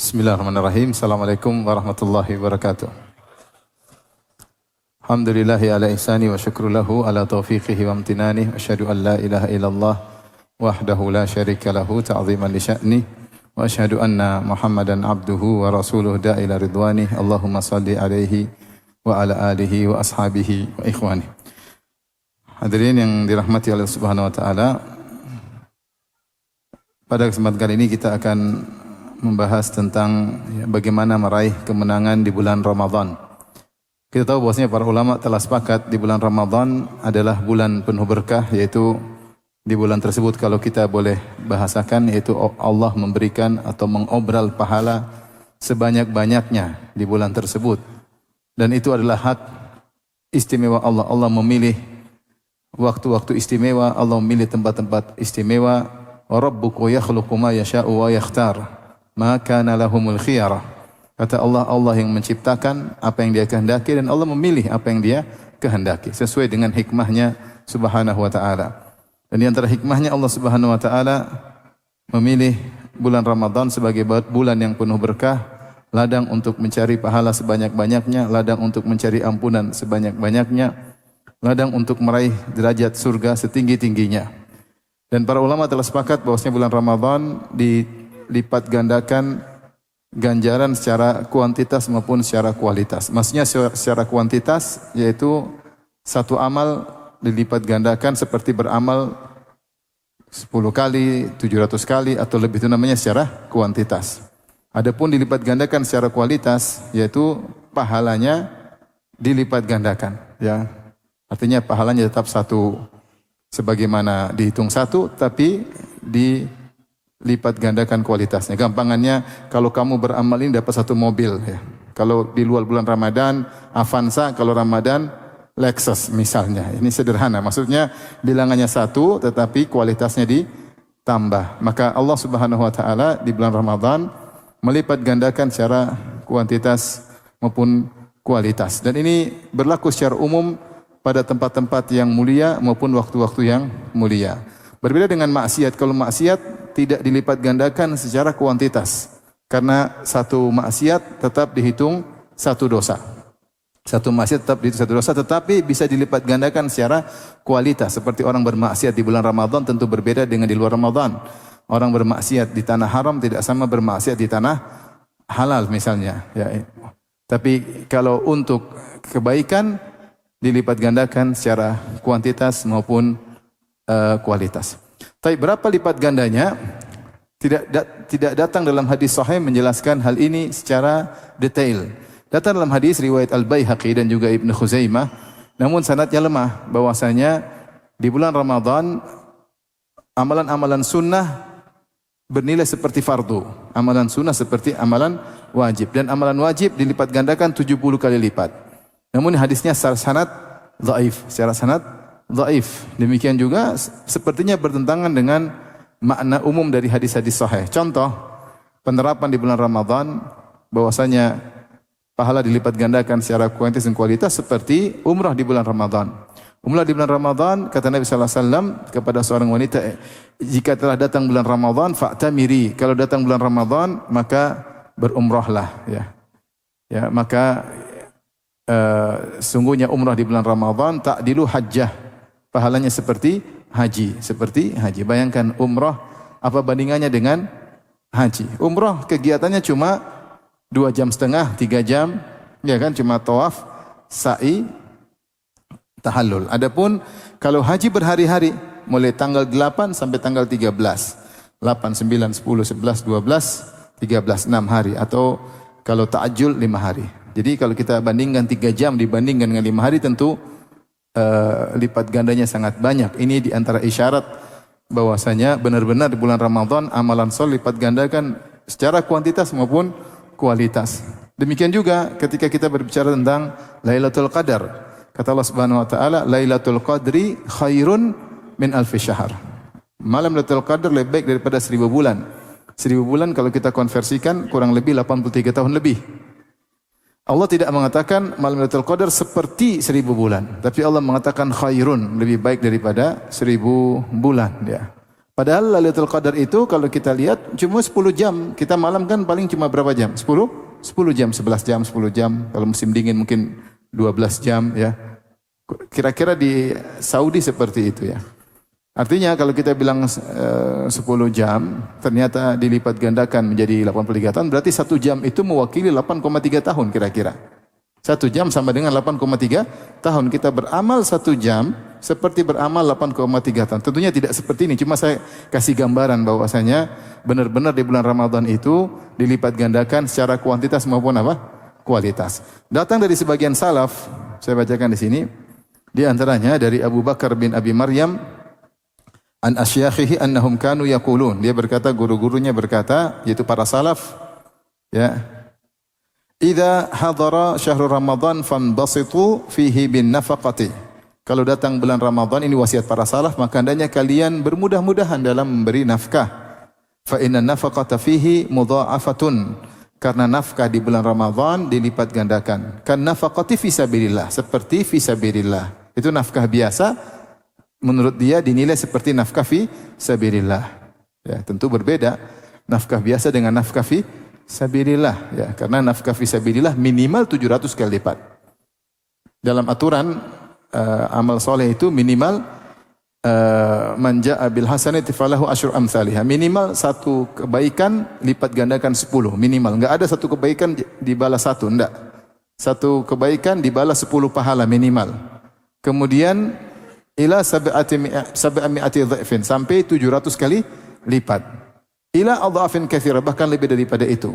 Bismillahirrahmanirrahim. Assalamualaikum warahmatullahi wabarakatuh. Alhamdulillahi ala ihsani wa syukru lahu ala taufiqihi wa amtinani. Asyhadu an la ilaha illallah wahdahu la syarika lahu ta'ziman li sya'ni. Wa asyhadu anna Muhammadan abduhu wa rasuluhu da'ila ridwani. Allahumma salli alaihi wa ala alihi wa ashabihi wa ikhwani. Hadirin yang dirahmati Allah Subhanahu wa taala. Pada kesempatan kali ini kita akan membahas tentang bagaimana meraih kemenangan di bulan Ramadan. Kita tahu bahwasanya para ulama telah sepakat di bulan Ramadan adalah bulan penuh berkah, yaitu di bulan tersebut kalau kita boleh bahasakan yaitu Allah memberikan atau mengobral pahala sebanyak-banyaknya di bulan tersebut. Dan itu adalah hak istimewa Allah. Allah memilih waktu-waktu istimewa, Allah memilih tempat-tempat istimewa. Wa rabbuka yakhluqu ma yasha'u wa yakhtar. Maka lahumul khiyarah. Kata Allah, Allah yang menciptakan apa yang Dia kehendaki dan Allah memilih apa yang Dia kehendaki sesuai dengan hikmahnya Subhanahu wa taala. Dan di antara hikmahnya Allah Subhanahu wa taala memilih bulan Ramadan sebagai bulan yang penuh berkah, ladang untuk mencari pahala sebanyak-banyaknya, ladang untuk mencari ampunan sebanyak-banyaknya, ladang untuk meraih derajat surga setinggi-tingginya. Dan para ulama telah sepakat bahwasanya bulan Ramadan dilipat gandakan ganjaran secara kuantitas maupun secara kualitas. Maksudnya secara kuantitas yaitu satu amal dilipat gandakan seperti beramal 10 kali, 700 kali atau lebih, itu namanya secara kuantitas. Adapun dilipat gandakan secara kualitas yaitu pahalanya dilipat gandakan, ya. Artinya pahalanya tetap satu sebagaimana dihitung satu, tapi dilipat gandakan kualitasnya. Gampangannya, kalau kamu beramal ini dapat satu mobil, ya. Kalau di luar bulan Ramadan Avanza, kalau Ramadan Lexus misalnya. Ini sederhana. Maksudnya bilangannya satu tetapi kualitasnya ditambah. Maka Allah Subhanahu wa taala di bulan Ramadan melipat gandakan secara kuantitas maupun kualitas. Dan ini berlaku secara umum pada tempat-tempat yang mulia maupun waktu-waktu yang mulia. Berbeda dengan maksiat. Kalau maksiat tidak dilipat gandakan secara kuantitas. Karena satu maksiat tetap dihitung satu dosa. Satu maksiat tetap dihitung satu dosa, tetapi bisa dilipat gandakan secara kualitas. Seperti orang bermaksiat di bulan Ramadan tentu berbeda dengan di luar Ramadan. Orang bermaksiat di tanah haram tidak sama bermaksiat di tanah halal misalnya. Ya. Tapi kalau untuk kebaikan dilipat gandakan secara kuantitas maupun kualitas. Tapi berapa lipat gandanya? Tidak datang dalam hadis sahih menjelaskan hal ini secara detail. Datang dalam hadis riwayat Al-Baihaqi dan juga Ibnu Khuzaimah, namun sanadnya lemah, bahwasanya di bulan Ramadan amalan-amalan sunnah bernilai seperti fardu. Amalan sunnah seperti amalan wajib, dan amalan wajib dilipat gandakan 70 kali lipat. Namun hadisnya secara sanad dhaif, secara sanad dhaif. Demikian juga sepertinya bertentangan dengan makna umum dari hadis-hadis sahih. Contoh, penerapan di bulan Ramadan bahwasanya pahala dilipat gandakan secara kuantitas dan kualitas seperti umrah di bulan Ramadan. Umrah di bulan Ramadan, kata Nabi sallallahu alaihi wasallam kepada seorang wanita, jika telah datang bulan Ramadan fa'tamiri. Kalau datang bulan Ramadan maka berumrahlah, ya. Ya, maka sungguhnya umrah di bulan Ramadan ta'dilu hajjah. Pahalanya seperti haji, seperti haji. Bayangkan umrah apa bandingannya dengan haji. Umrah kegiatannya cuma 2,5 jam, 3 jam, ya kan, cuma tawaf, sa'i, tahallul. Adapun kalau haji berhari-hari, mulai tanggal 8 sampai tanggal 13. 8, 9, 10, 11, 12, 13, 6 hari. Atau kalau ta'ajjul 5 hari. Jadi kalau kita bandingkan 3 jam dibandingkan dengan 5 hari, tentu lipat gandanya sangat banyak. Ini di antara isyarat bahwasanya benar-benar di bulan Ramadan amalan soleh lipat gandakan secara kuantitas maupun kualitas. Demikian juga ketika kita berbicara tentang Lailatul Qadar. Kata Allah Subhanahu wa taala, Lailatul Qadri khairun min alfi syahr. Malam Lailatul Qadar lebih baik daripada 1000 bulan. 1000 bulan kalau kita konversikan kurang lebih 83 tahun lebih. Allah tidak mengatakan malam Lailatul Qadar seperti 1000 bulan, tapi Allah mengatakan khairun, lebih baik daripada 1000 bulan, ya. Padahal Lailatul Qadar itu kalau kita lihat cuma 10 jam. Kita malam kan paling cuma berapa jam? 10 jam, 11 jam, 10 jam. Kalau musim dingin mungkin 12 jam ya. Kira-kira di Saudi seperti itu ya. Artinya kalau kita bilang 10 jam, ternyata dilipat gandakan menjadi 83 tahun, berarti 1 jam itu mewakili 8,3 tahun kira-kira. 1 jam sama dengan 8,3 tahun. Kita beramal 1 jam seperti beramal 8,3 tahun. Tentunya tidak seperti ini, cuma saya kasih gambaran bahwasanya benar-benar di bulan Ramadan itu dilipat gandakan secara kuantitas maupun apa? Kualitas. Datang dari sebagian salaf, saya bacakan di sini. Di antaranya dari Abu Bakar bin Abi Maryam an asyakhihi annahum kanu yaqulun. Dia berkata, guru-gurunya berkata, yaitu para salaf, ya. Idza hadara syahrul Ramadan fanbasitu fihi bin nafaqati. Kalau datang bulan Ramadan, ini wasiat para salaf, maka hendaknya kalian bermudah-mudahan dalam memberi nafkah. Fa inna nafaqata fihi mudha'afatun. Karena nafkah di bulan Ramadan dilipat gandakan. Kan nafaqati fi sabilillah, seperti fi sabilillah. Itu nafkah biasa, menurut dia dinilai seperti nafkah fi sabilillah. Ya, tentu berbeda nafkah biasa dengan nafkah fi sabilillah, ya, karena nafkah fi sabilillah minimal 700 kali lipat. Dalam aturan amal soleh itu minimal man jaa bil hasanati falahu asyru amsalihha. Minimal satu kebaikan lipat gandakan 10 minimal. Enggak ada satu kebaikan dibalas 1, enggak. Satu kebaikan dibalas 10 pahala minimal. Kemudian ila sab'ati dha'fin, sampai 700 kali lipat. Ila adhafin katsira, bahkan lebih daripada itu.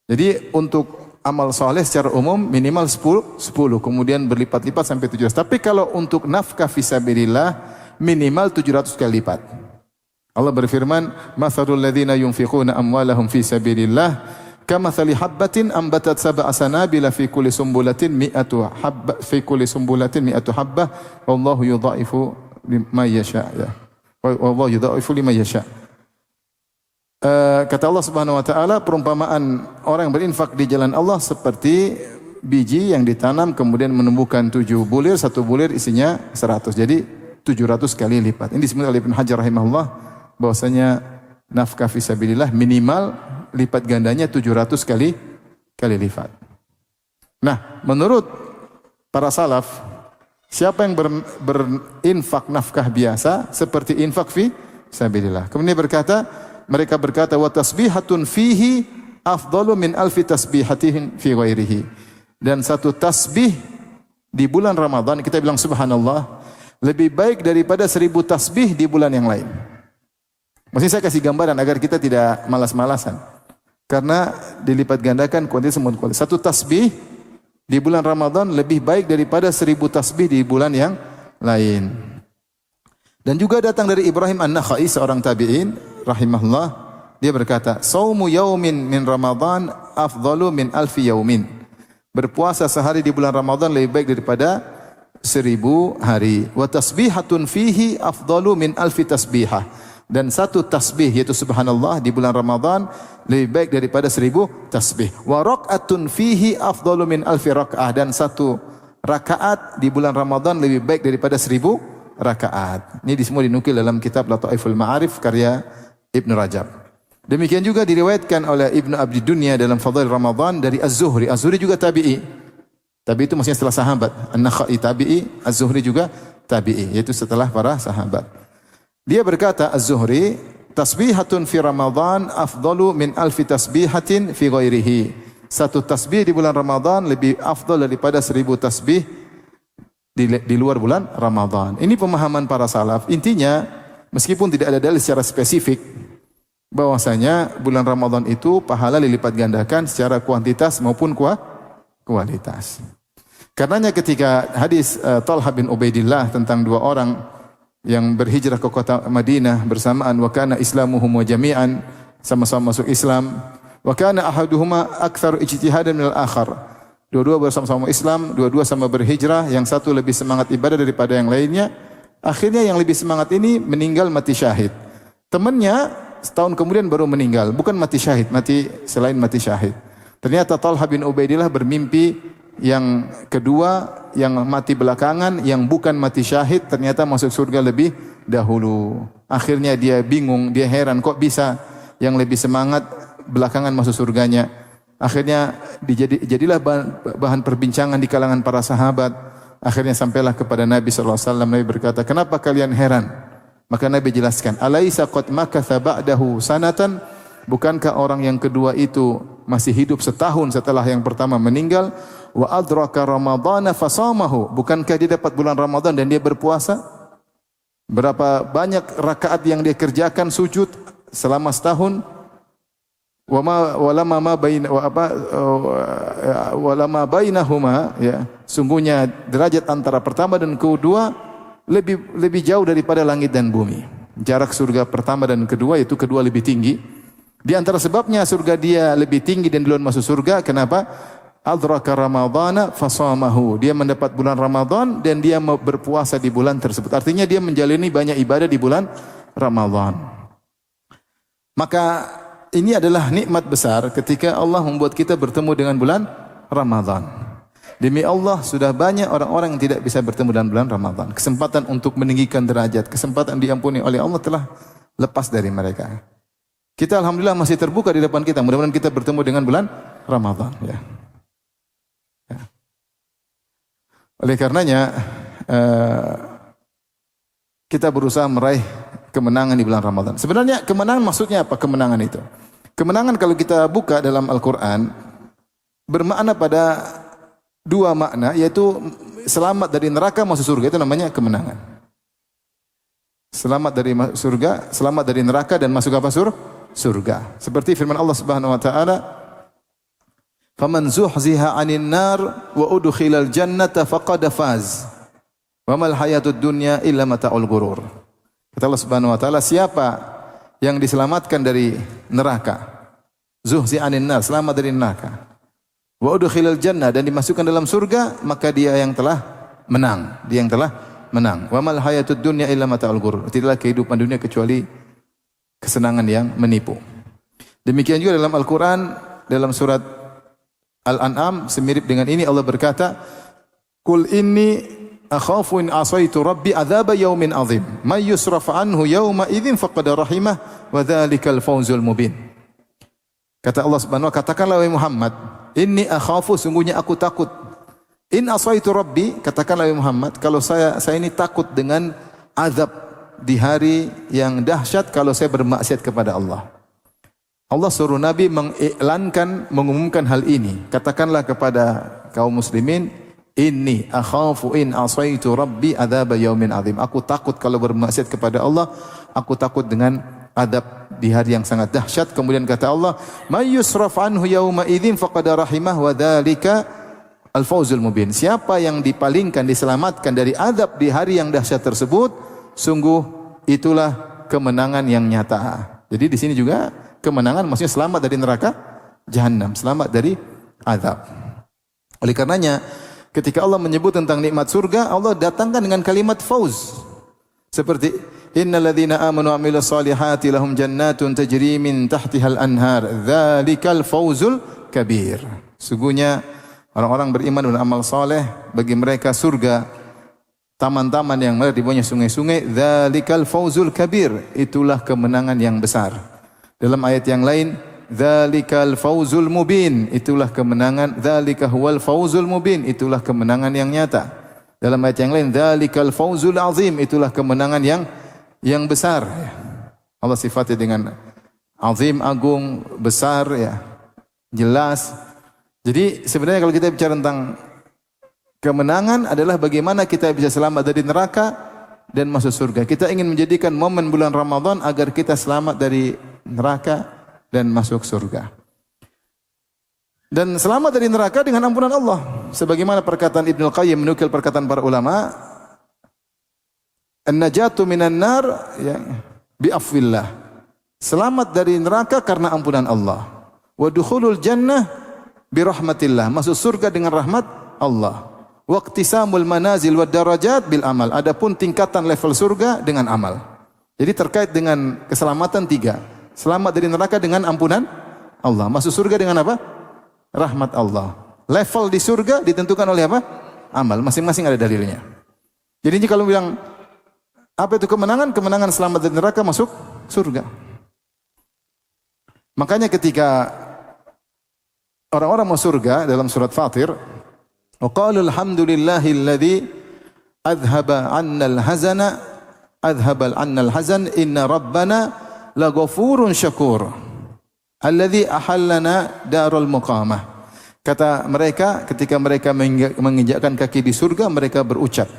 Jadi untuk amal soleh secara umum minimal 10, kemudian berlipat-lipat sampai 700. Tapi kalau untuk nafkah fisabilillah minimal 700 kali lipat. Allah berfirman, "Matsalul ladzina yunfiquna amwalahum fi sabilillah kamatsali habbatin ambatat sab'a sanabila fi kulli sumbulatin mi'atu habbah wallahu yudha'ifu liman yasha'." Ya. Wallahu yudha'ifu liman yasha'. Kata Allah Subhanahu wa taala, perumpamaan orang yang berinfak di jalan Allah seperti biji yang ditanam kemudian menumbuhkan 7 bulir, 1 bulir isinya 100. Jadi 700 kali lipat. Ini disebut oleh Ibnu Hajar rahimahullah bahwasanya nafkah fisabilillah minimal lipat gandanya 700 kali lipat. Nah, menurut para salaf, siapa yang berinfak nafkah biasa seperti infak fi sabilillah. Kemudian mereka berkata wa tasbihatun fihi afdalu min alfi tasbihatin fi ghairihi. Dan satu tasbih di bulan Ramadan, kita bilang subhanallah, lebih baik daripada 1000 tasbih di bulan yang lain. Maksudnya saya kasih gambaran agar kita tidak malas-malasan. Karena dilipat gandakan kuantitas maupun kualitas. Satu tasbih di bulan Ramadan lebih baik daripada 1000 tasbih di bulan yang lain. Dan juga datang dari Ibrahim An-Nakhai, seorang tabi'in rahimahullah, dia berkata, "Shaumu yaumin min Ramadan afdalu min alfi yaumin." Berpuasa sehari di bulan Ramadan lebih baik daripada 1000 hari. Wa tasbihatun fihi afdalu min alfi tasbihah. Dan satu tasbih yaitu subhanallah di bulan Ramadan lebih baik daripada 1000 tasbih. Wa raq'atun fihi afdalu min alfi raq'ah. Dan satu rakaat di bulan Ramadan lebih baik daripada 1000 rakaat. Ini semua dinukil dalam kitab Lataiful Ma'arif karya Ibn Rajab. Demikian juga diriwayatkan oleh Ibn Abdi Dunya dalam Fadail Ramadan dari Az-Zuhri. Az-Zuhri juga tabi'i. Tabi'i itu maksudnya setelah sahabat. An-Nakhai tabi'i, Az-Zuhri juga tabi'i, yaitu setelah para sahabat. Dia berkata Az-Zuhri, tasbihatun fi Ramadan afdalu min alfi tasbihatin fi ghairihi. Satu tasbih di bulan Ramadan lebih afdal daripada 1000 tasbih di luar bulan Ramadan. Ini pemahaman para salaf. Intinya, meskipun tidak ada dalil secara spesifik bahwasanya bulan Ramadan itu pahala dilipat gandakan secara kuantitas maupun kualitas. Karenanya ketika hadis Talha bin Ubaidillah tentang 2 orang yang berhijrah ke kota Madinah bersamaan, wa kana islamuhum wa jami'an, sama-sama masuk Islam, wa kana ahaduhuma aktsaru ijtihadan minal akhar. Dua-dua bersama-sama Islam, dua-dua sama berhijrah, yang satu lebih semangat ibadah daripada yang lainnya. Akhirnya yang lebih semangat ini meninggal mati syahid. Temannya setahun kemudian baru meninggal, bukan mati syahid, mati selain mati syahid. Ternyata Talha bin Ubaidillah bermimpi yang kedua, yang mati belakangan, yang bukan mati syahid, ternyata masuk surga lebih dahulu. Akhirnya dia bingung, dia heran kok bisa yang lebih semangat belakangan masuk surganya. Akhirnya jadilah bahan perbincangan di kalangan para sahabat. Akhirnya sampailah kepada Nabi SAW. Nabi berkata, kenapa kalian heran? Maka Nabi jelaskan, alaisa qad makatha ba'dahu sanatan? Bukankah orang yang kedua itu masih hidup setahun setelah yang pertama meninggal? Wa adraka ramadhana fasamahu? Bukankah dia dapat bulan Ramadan dan dia berpuasa? Berapa banyak rakaat yang dia kerjakan sujud selama setahun? Walama bainahuma, ya, sungguhnya derajat antara pertama dan kedua lebih jauh daripada langit dan bumi. Jarak surga pertama dan kedua itu kedua lebih tinggi. Di antara sebabnya surga dia lebih tinggi dan duluan masuk surga. Kenapa? Adraka ramadhana fasamahu. Dia mendapat bulan Ramadan dan dia berpuasa di bulan tersebut. Artinya dia menjalani banyak ibadah di bulan Ramadan. Maka ini adalah nikmat besar ketika Allah membuat kita bertemu dengan bulan Ramadan. Demi Allah sudah banyak orang-orang yang tidak bisa bertemu dengan bulan Ramadan. Kesempatan untuk meninggikan derajat, kesempatan diampuni oleh Allah telah lepas dari mereka. Kita alhamdulillah masih terbuka di depan kita. Mudah-mudahan kita bertemu dengan bulan Ramadan. Ya. Ya. Oleh karenanya kita berusaha meraih kemenangan di bulan Ramadan. Sebenarnya kemenangan maksudnya apa? Kemenangan itu. Kemenangan kalau kita buka dalam Al-Quran bermakna pada dua makna, yaitu selamat dari neraka masuk surga, itu namanya kemenangan. Selamat dari surga, selamat dari neraka dan masuk apa? Surga. Seperti firman Allah Subhanahu wa taala, "Faman zuhziha 'anil nar wa udkhilal jannata faqad faz. Wa mal hayatud dunya illa mata'ul ghurur." Kata Allah Subhanahu wa taala, siapa yang diselamatkan dari neraka, zuhzi 'anil nar, selamat dari neraka, wa udkhilal jannah, dan dimasukkan dalam surga, maka dia yang telah menang. Dia yang telah menang. Wa mal hayatud dunya illa mata'ul ghurur. Tidaklah kehidupan dunia kecuali kesenangan yang menipu. Demikian juga dalam Al-Quran, dalam surat Al-An'am, semirip dengan ini Allah berkata, Qul inni akhafu in asaitu rabbi adzaba yaumin azim may yusraf anhu yauma idzin faqad rahimah wa dzalikal fawzul mubin. Kata Allah Subhanahu wa taala, katakanlah wahai Muhammad, inni akhafu, sungguhnya aku takut, in asaitu rabbi, katakanlah wahai Muhammad, kalau saya ini takut dengan azab di hari yang dahsyat kalau saya bermaksiat kepada Allah. Allah suruh Nabi mengiklankan, mengumumkan hal ini. Katakanlah kepada kaum muslimin, inni akhafu in asaitu rabbi adzaba yaumin azim. Aku takut kalau bermaksiat kepada Allah, aku takut dengan adab di hari yang sangat dahsyat. Kemudian kata Allah, may yusraf anhu yauma idzin faqad rahimah wa dzalika al-fawzul mubin. Siapa yang dipalingkan, diselamatkan dari adab di hari yang dahsyat tersebut, sungguh itulah kemenangan yang nyata. Jadi di sini juga kemenangan maksudnya selamat dari neraka jahanam, selamat dari azab. Oleh karenanya ketika Allah menyebut tentang nikmat surga, Allah datangkan dengan kalimat fauz. Seperti innal ladzina amanu wa amilus solihati lahum jannatun tajri min tahtihal anhar dzalikal fauzul kabir. Sungguhnya orang-orang beriman dan amal saleh, bagi mereka surga, taman-taman yang mengalir di bawahnya sungai-sungai, dzalikal fauzul kabir, itulah kemenangan yang besar. Dalam ayat yang lain, dzalikal fauzul mubin, itulah kemenangan, dzalika huwal fauzul mubin, itulah kemenangan yang nyata. Dalam ayat yang lain, dzalikal fauzul azim, itulah kemenangan yang besar. Allah sifatnya dengan azim, agung, besar, ya, jelas. Jadi sebenarnya kalau kita bicara tentang kemenangan adalah bagaimana kita bisa selamat dari neraka dan masuk surga. Kita ingin menjadikan momen bulan Ramadan agar kita selamat dari neraka dan masuk surga. Dan selamat dari neraka dengan ampunan Allah. Sebagaimana perkataan Ibnu Qayyim menukil perkataan para ulama, an-najatu minan nar ya bi'afwillah. Selamat dari neraka karena ampunan Allah. Wa dukhulul jannah birahmatillah. Masuk surga dengan rahmat Allah. Waqtisamul manazil wad darajat bil amal. Adapun tingkatan level surga dengan amal. Jadi terkait dengan keselamatan tiga. Selamat dari neraka dengan ampunan Allah. Masuk surga dengan apa? Rahmat Allah. Level di surga ditentukan oleh apa? Amal. Masing-masing ada dalilnya. Jadi kalau bilang Apa itu kemenangan? Kemenangan selamat dari neraka, masuk surga. Makanya ketika orang-orang mau surga dalam surat Fatir, wa qalu alhamdulillahilladzi adhaba 'annal hazana adhaba 'annal hazan inna rabbana laghafurun syakur alladzi ahallana darul muqamah. Kata mereka ketika mereka menginjakkan kaki di surga, mereka berucap,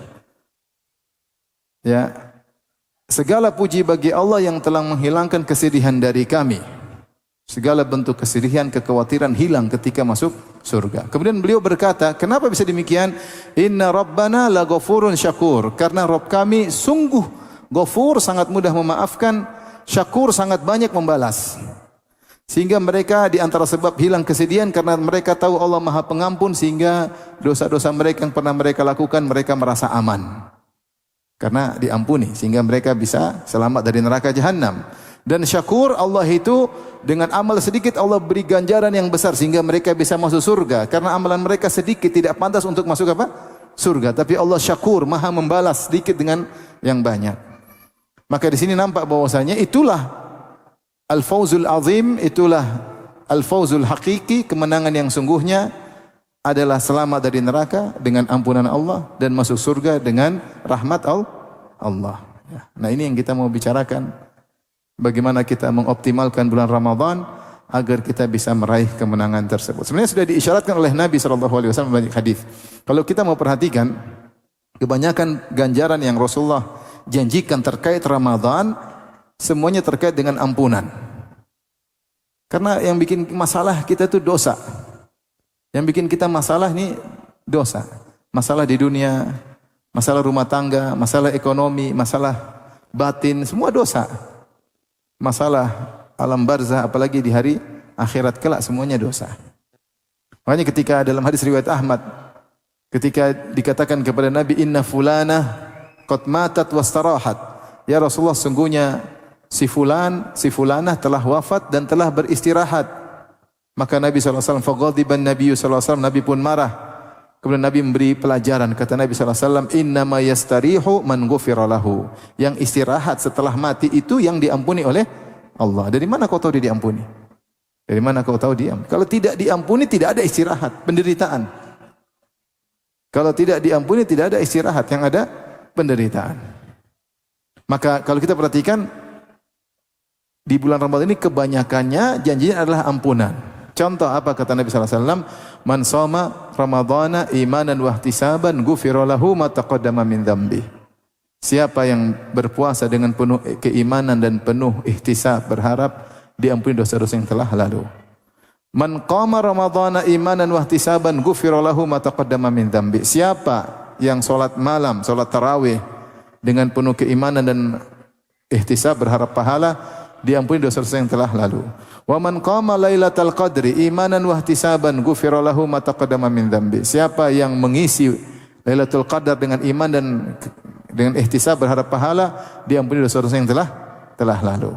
ya, segala puji bagi Allah yang telah menghilangkan kesedihan dari kami. Segala bentuk kesedihan, kekhawatiran hilang ketika masuk surga. Kemudian beliau berkata, kenapa bisa demikian? Inna rabbana la ghafurun syakur. Karena Rabb kami sungguh ghafur, sangat mudah memaafkan, syakur, sangat banyak membalas. Sehingga mereka di antara sebab hilang kesedihan karena mereka tahu Allah Maha Pengampun, sehingga dosa-dosa mereka yang pernah mereka lakukan mereka merasa aman. Karena diampuni sehingga mereka bisa selamat dari neraka jahanam. Dan syakur, Allah itu dengan amal sedikit Allah beri ganjaran yang besar sehingga mereka bisa masuk surga. Karena amalan mereka sedikit tidak pantas untuk masuk apa? Surga. Tapi Allah syakur, Maha membalas sedikit dengan yang banyak. Maka di sini nampak bahwasanya itulah al-fawzul azim, itulah al-fawzul hakiki, kemenangan yang sungguhnya adalah selamat dari neraka dengan ampunan Allah dan masuk surga dengan rahmat Allah. Nah, ini yang kita mau bicarakan. Bagaimana kita mengoptimalkan bulan Ramadan agar kita bisa meraih kemenangan tersebut. Sebenarnya sudah diisyaratkan oleh Nabi SAW banyak hadis. Kalau kita mau perhatikan, kebanyakan ganjaran yang Rasulullah janjikan terkait Ramadan semuanya terkait dengan ampunan. Karena yang bikin masalah kita itu dosa. Yang bikin kita masalah ini dosa. Masalah di dunia, masalah rumah tangga, masalah ekonomi, masalah batin, semua dosa. Masalah alam barzah, apalagi di hari akhirat kelak, semuanya dosa. Makanya ketika dalam hadis riwayat Ahmad, ketika dikatakan kepada Nabi, inna fulana qad matat wastarahat. Ya Rasulullah, sungguhnya si fulanah telah wafat dan telah beristirahat. Maka Nabi SAW, faghadiban Nabi SAW, Nabi pun marah. Kemudian Nabi memberi pelajaran. Kata Nabi SAW, innama yastarihu man ghufira lahu. Yang istirahat setelah mati itu yang diampuni oleh Allah. Dari mana kau tahu dia diampuni? Dari mana kau tahu dia? Kalau tidak diampuni tidak ada istirahat, penderitaan. Kalau tidak diampuni tidak ada istirahat, yang ada penderitaan. Maka kalau kita perhatikan di bulan Ramadan ini kebanyakannya janjinya adalah ampunan. Contoh apa kata Nabi SAW? Man shoma Ramadhana imanan wa ihtisaban ghufira lahu ma taqaddama min dzambi. Siapa yang berpuasa dengan penuh keimanan dan penuh ihtisab, berharap diampuni dosa-dosa yang telah lalu. Man qama Ramadhana imanan wa ihtisaban ghufira lahu ma taqaddama min dzambi. Siapa yang salat malam, salat tarawih dengan penuh keimanan dan ihtisab, berharap pahala, diampuni dosa-dosa yang telah lalu. Wa man qama lailatal qadri imanan wa ihtisaban ghufira lahu ma taqaddama min dzambi. Siapa yang mengisi Lailatul Qadar dengan iman dan dengan ihtisab, berharap pahala, diampuni dosa-dosa yang telah lalu.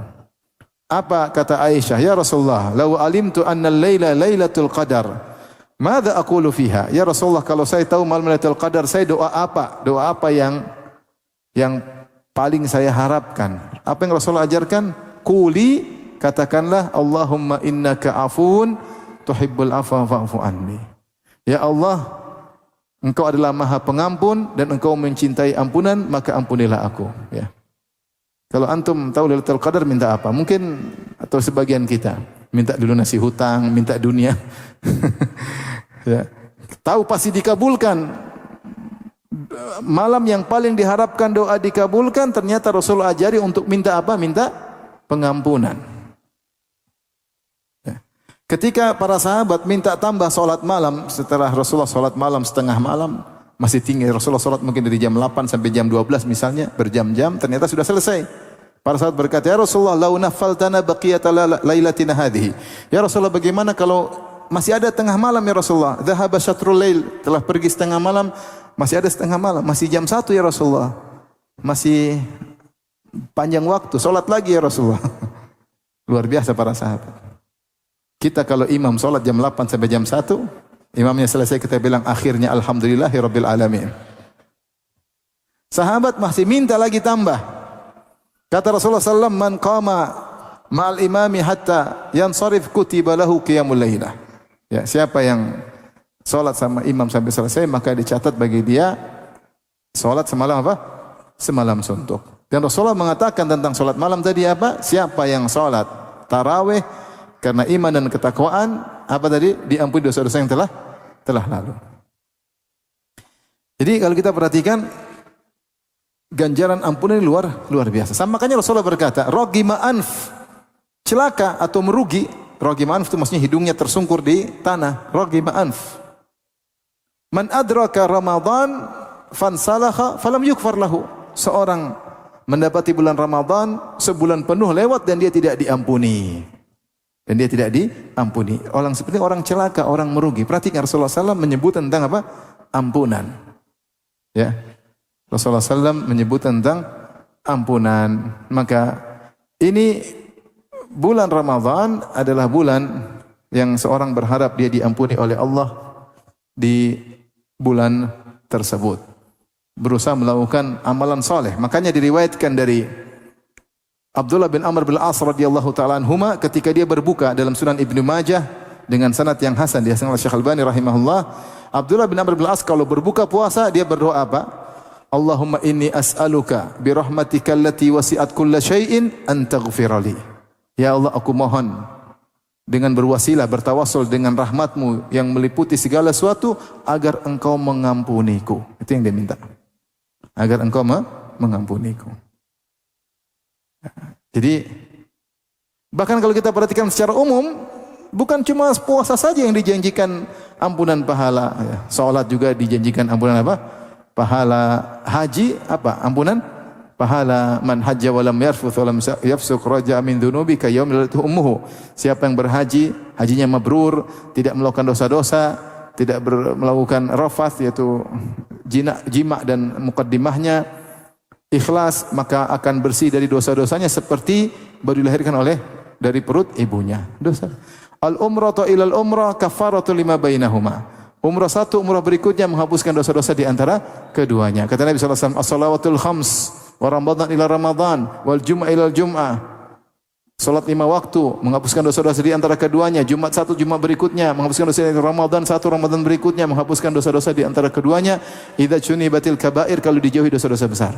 Apa kata Aisyah? Ya Rasulullah, law alimtu anna al-laila lailatul qadar, madza aqulu fiha? Ya Rasulullah, kalau saya tahu malam Lailatul Qadar, saya doa apa? Doa apa yang paling saya harapkan? Apa yang Rasulullah ajarkan? Quli, katakanlah, Allahumma innaka afun tuhibbul afwa fa'fu anni. Ya Allah, Engkau adalah Maha Pengampun dan Engkau mencintai ampunan, maka ampunilah aku. Ya. Kalau antum tahu Lailatul Qadar minta apa? Mungkin atau sebagian kita minta dulu nasi hutang, minta dunia. Ya. Tahu pasti dikabulkan. Malam yang paling diharapkan doa dikabulkan, ternyata Rasul ajari untuk minta apa? Minta pengampunan. Ya. Ketika para sahabat minta tambah salat malam, setelah Rasulullah salat malam setengah malam, masih tinggi. Rasulullah salat mungkin dari jam 8 sampai jam 12 misalnya, berjam-jam, ternyata sudah selesai. Para sahabat berkata, ya Rasulullah, lau nafaltana baqiyata lailatina hadhihi. Ya Rasulullah, bagaimana kalau masih ada tengah malam ya Rasulullah? Dhahaba syatrul lail, telah pergi setengah malam, masih ada setengah malam, masih jam 1 ya Rasulullah. Masih panjang waktu, salat lagi ya Rasulullah. Luar biasa para sahabat. Kita kalau imam salat jam 8 sampai jam 1, imamnya selesai kita bilang akhirnya alhamdulillahirabbil alamin. Sahabat masih minta lagi tambah. Kata Rasulullah SAW, man qama ma'al imami hatta yansarif kutiba lahu qiyamul lailah. Ya, siapa yang salat sama imam sampai selesai, maka dicatat bagi dia salat semalam apa? Semalam suntuk. Dan Rasulullah mengatakan tentang salat malam tadi apa? Siapa yang salat tarawih karena iman dan ketakwaan, apa tadi? Diampuni dosa-dosa yang telah lalu. Jadi kalau kita perhatikan, ganjaran ampunan ini luar biasa. Sama makanya Rasulullah berkata, rogima anf, celaka atau merugi. Rogima anf itu maksudnya hidungnya tersungkur di tanah. Rogima anf. Man adraka Ramadan fansalakha falam yukfar lahu. Seorang mendapati bulan Ramadan sebulan penuh lewat dan dia tidak diampuni. Dan dia tidak diampuni. Orang seperti orang celaka, orang merugi. Perhatikan Rasulullah SAW menyebut tentang apa? Ampunan. Ya. Rasulullah SAW menyebut tentang ampunan. Maka ini bulan Ramadan adalah bulan yang seorang berharap dia diampuni oleh Allah di bulan tersebut. Berusaha melakukan amalan soleh. Makanya diriwayatkan dari Abdullah bin Amr bin As radhiyallahu taala anhuma ketika dia berbuka dalam Sunan Ibnu Majah dengan sanad yang hasan dihasankan oleh Syekh Albani rahimahullah. Abdullah bin Amr bin As kalau berbuka puasa dia berdoa apa? Allahumma inni as'aluka bi rahmatika allati wasi'at kulla syai'in an taghfirali. Ya Allah, aku mohon dengan berwasilah bertawassul dengan rahmatmu yang meliputi segala sesuatu agar engkau mengampuniku. Itu yang dia minta. Agar engkau mengampuniku. Jadi bahkan kalau kita perhatikan secara umum, bukan cuma puasa saja yang dijanjikan ampunan pahala, ya. Salat juga dijanjikan ampunan apa? Pahala. Haji apa? Ampunan pahala. Man hajja wa lam yarfuth wa lam yafsuq raja'a min dhunubi ka yaumil waladatu ummuhu. Siapa yang berhaji, hajinya mabrur, tidak melakukan dosa-dosa, tidak melakukan rafath yaitu jima dan muqaddimahnya, ikhlas, maka akan bersih dari dosa-dosanya seperti baru dilahirkan dari perut ibunya. Dosa. Al-umratu ilal umrah kafaratu lima bainahuma. Umrah satu, umrah berikutnya menghapuskan dosa-dosa di antara keduanya. Kata Nabi sallallahu alaihi wasallam, as-salawatul khams wa ramadan ila ramadan wal jum'ah ila jum'ah. Salat 5 waktu menghapuskan dosa-dosa di antara keduanya. Jumat satu, Jumat berikutnya menghapuskan dosa di Ramadan satu, Ramadan berikutnya menghapuskan dosa-dosa di antara keduanya. Idza junibatil kabair, kalau dijauhi dosa-dosa besar.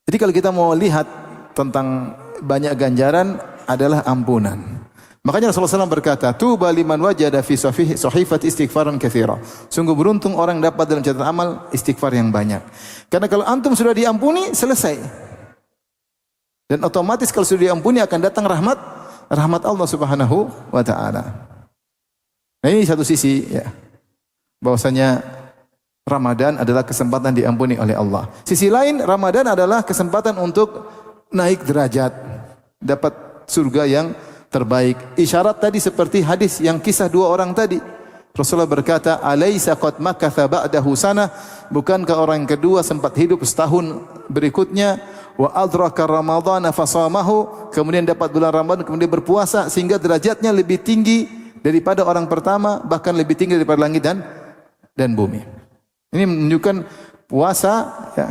Jadi kalau kita mau lihat tentang banyak ganjaran adalah ampunan. Makanya Rasulullah SAW berkata, tuba liman wajada fi sahifati istighfaran katsira. Sungguh beruntung orang dapat dalam catatan amal istighfar yang banyak. Karena kalau antum sudah diampuni, selesai. Dan otomatis kalau sudah diampuni akan datang rahmat Allah Subhanahu wa taala. Nah, ini satu sisi ya. Bahwasanya Ramadan adalah kesempatan diampuni oleh Allah. Sisi lain, Ramadan adalah kesempatan untuk naik derajat, dapat surga yang terbaik. Isyarat tadi seperti hadis yang kisah 2 orang tadi. Rasulullah berkata, "Alaisa qad makatha ba'dahu sanah?" Bukankah orang yang kedua sempat hidup setahun berikutnya, wa adraka ramadhana fasamahu, kemudian dapat bulan Ramadan kemudian berpuasa sehingga derajatnya lebih tinggi daripada orang pertama, bahkan lebih tinggi daripada langit dan bumi. Ini menunjukkan puasa ya,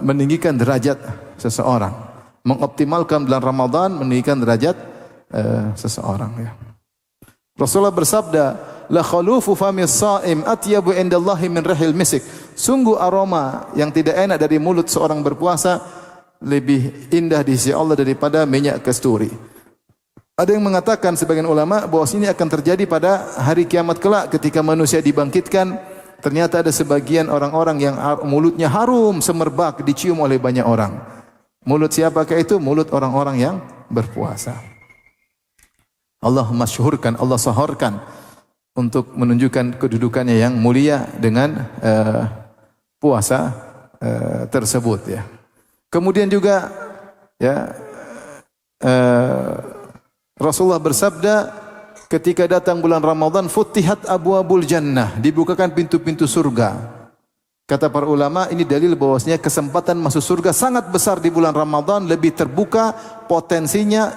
meninggikan derajat seseorang, mengoptimalkan bulan Ramadan meninggikan derajat seseorang ya. Rasulullah bersabda, la khalufu famis shaim atyabu indallahi min rihil misik. Sungguh aroma yang tidak enak dari mulut seorang berpuasa lebih indah di sisi Allah daripada minyak kasturi. Ada yang mengatakan sebagian ulama bahwa ini akan terjadi pada hari kiamat kelak ketika manusia dibangkitkan. Ternyata ada sebagian orang-orang yang mulutnya harum semerbak dicium oleh banyak orang. Mulut siapakah itu? Mulut orang-orang yang berpuasa. Allah masyhurkan, Allah sahorkan untuk menunjukkan kedudukannya yang mulia dengan puasa tersebut ya. Kemudian juga ya Rasulullah bersabda ketika datang bulan Ramadan, futihat abwabul jannah, dibukakan pintu-pintu surga. Kata para ulama, ini dalil bahwasanya kesempatan masuk surga sangat besar di bulan Ramadan, lebih terbuka potensinya,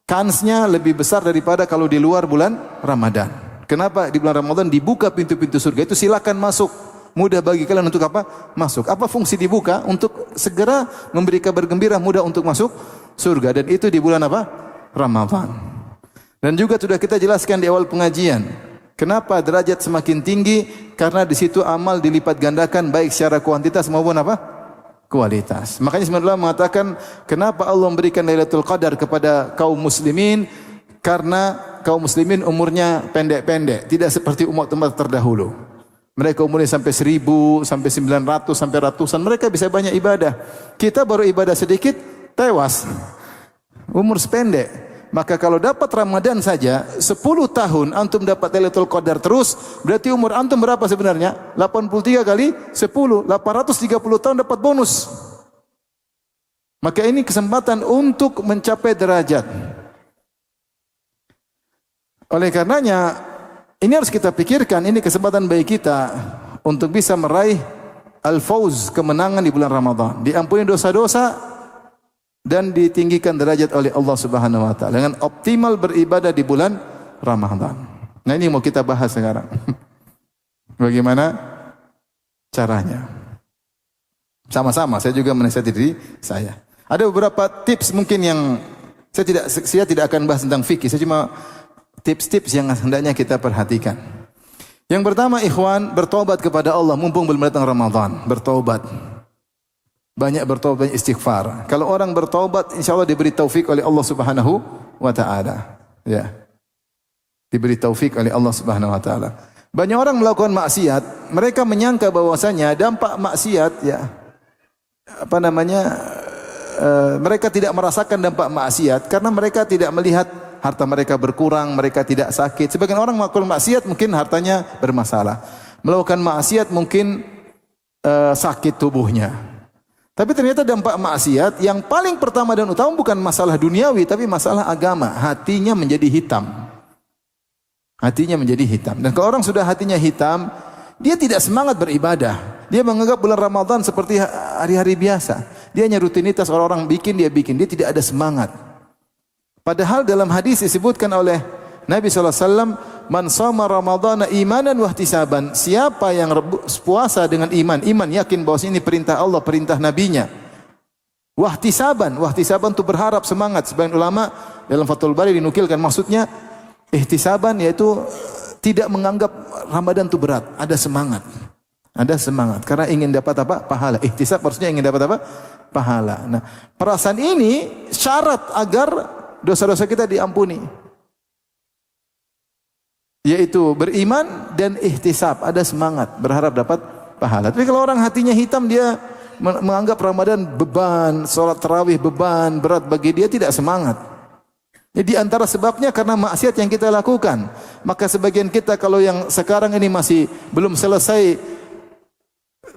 kansnya lebih besar daripada kalau di luar bulan Ramadan. Kenapa di bulan Ramadan dibuka pintu-pintu surga? Itu silakan masuk, mudah bagi kalian untuk apa? Masuk. Apa fungsi dibuka? Untuk segera memberi kabar gembira, mudah untuk masuk surga. Dan itu di bulan apa? Ramadan. Dan juga sudah kita jelaskan di awal pengajian, kenapa derajat semakin tinggi? Karena di situ amal dilipat gandakan baik secara kuantitas maupun apa? Kualitas. Makanya sebenarnya mengatakan kenapa Allah memberikan Lailatul Qadar kepada kaum muslimin? Karena kaum muslimin umurnya pendek-pendek, tidak seperti umat-umat terdahulu. Mereka umurnya sampai 1000, sampai 900, sampai ratusan. Mereka bisa banyak ibadah. Kita baru ibadah sedikit, tewas. Umur sependek. Maka kalau dapat Ramadan saja 10 tahun antum dapat Lailatul Qadar terus, berarti umur antum berapa sebenarnya? 83 kali 10, 830 tahun dapat bonus. Maka ini kesempatan untuk mencapai derajat. Oleh karenanya ini harus kita pikirkan, ini kesempatan bagi kita untuk bisa meraih al-fauz, kemenangan di bulan Ramadan. Diampuni dosa-dosa dan ditinggikan derajat oleh Allah Subhanahu wa taala dengan optimal beribadah di bulan Ramadan. Nah, ini mau kita bahas sekarang. Bagaimana caranya? Sama-sama saya juga menasihati diri saya. Ada beberapa tips mungkin yang saya tidak akan bahas tentang fikih, saya cuma tips-tips yang hendaknya kita perhatikan. Yang pertama, ikhwan, bertobat kepada Allah mumpung belum datang Ramadan. Bertobat. Banyak bertobat, banyak istighfar. Kalau orang bertobat, insyaallah diberi taufik oleh Allah Subhanahu wa taala. Ya. Diberi taufik oleh Allah Subhanahu wa taala. Banyak orang melakukan maksiat, mereka menyangka bahwasanya dampak maksiat mereka tidak merasakan dampak maksiat karena mereka tidak melihat harta mereka berkurang, mereka tidak sakit. Sebagian orang melakukan maksiat mungkin hartanya bermasalah. Melakukan maksiat mungkin sakit tubuhnya. Tapi ternyata dampak maksiat yang paling pertama dan utama bukan masalah duniawi, tapi masalah agama. Hatinya menjadi hitam. Hatinya menjadi hitam. Dan kalau orang sudah hatinya hitam, dia tidak semangat beribadah. Dia menganggap bulan Ramadan seperti hari-hari biasa. Dia hanya rutinitas, orang-orang bikin, dia bikin. Dia tidak ada semangat. Padahal dalam hadis disebutkan oleh Nabi SAW, man shoma ramadhana imanan wahtisaban. Siapa yang puasa dengan iman, yakin bahwa ini perintah Allah, perintah nabinya. Wahtisaban itu berharap, semangat. Sebagian ulama dalam Fathul Bari dinukilkan maksudnya ihtisaban yaitu tidak menganggap Ramadan itu berat, ada semangat. Ada semangat karena ingin dapat apa? Pahala. Ihtisab maksudnya ingin dapat apa? Pahala. Nah, perasaan ini syarat agar dosa-dosa kita diampuni. Yaitu beriman dan ihtisab, ada semangat, berharap dapat pahala. Tapi kalau orang hatinya hitam, dia menganggap Ramadan beban, salat tarawih beban, berat bagi dia, tidak semangat. Jadi antara sebabnya karena maksiat yang kita lakukan. Maka sebagian kita kalau yang sekarang ini masih belum selesai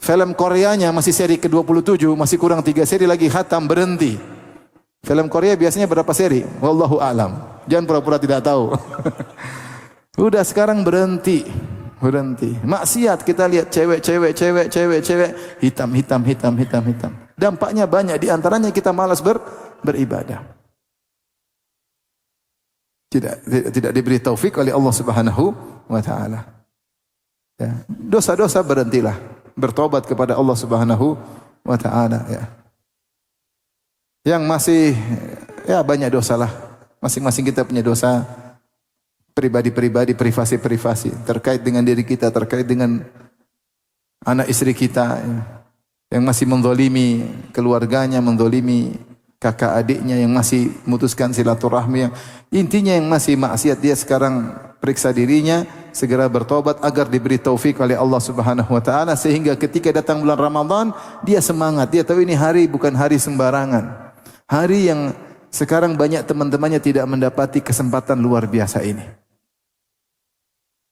film Koreanya, masih seri ke-27, masih kurang 3 seri lagi khatam, berhenti. Film Korea biasanya berapa seri? Wallahu a'lam. Jangan pura-pura tidak tahu. Udah sekarang berhenti. Maksiat kita lihat cewek hitam. Dampaknya banyak, di antaranya kita malas beribadah. Tidak diberi taufik oleh Allah Subhanahu wa taala. Ya. Dosa-dosa berhentilah, bertobat kepada Allah Subhanahu wa taala ya. Yang masih banyak dosalah. Masing-masing kita punya dosa. Pribadi-pribadi, privasi-privasi terkait dengan diri kita, terkait dengan anak istri kita yang masih menzalimi keluarganya, menzalimi kakak adiknya, yang masih memutuskan silaturahmi, yang intinya yang masih maksiat, dia sekarang periksa dirinya, segera bertobat agar diberi taufik oleh Allah Subhanahu wa taala sehingga ketika datang bulan Ramadan dia semangat, dia tahu ini hari bukan hari sembarangan. Hari yang sekarang banyak teman-temannya tidak mendapati kesempatan luar biasa ini.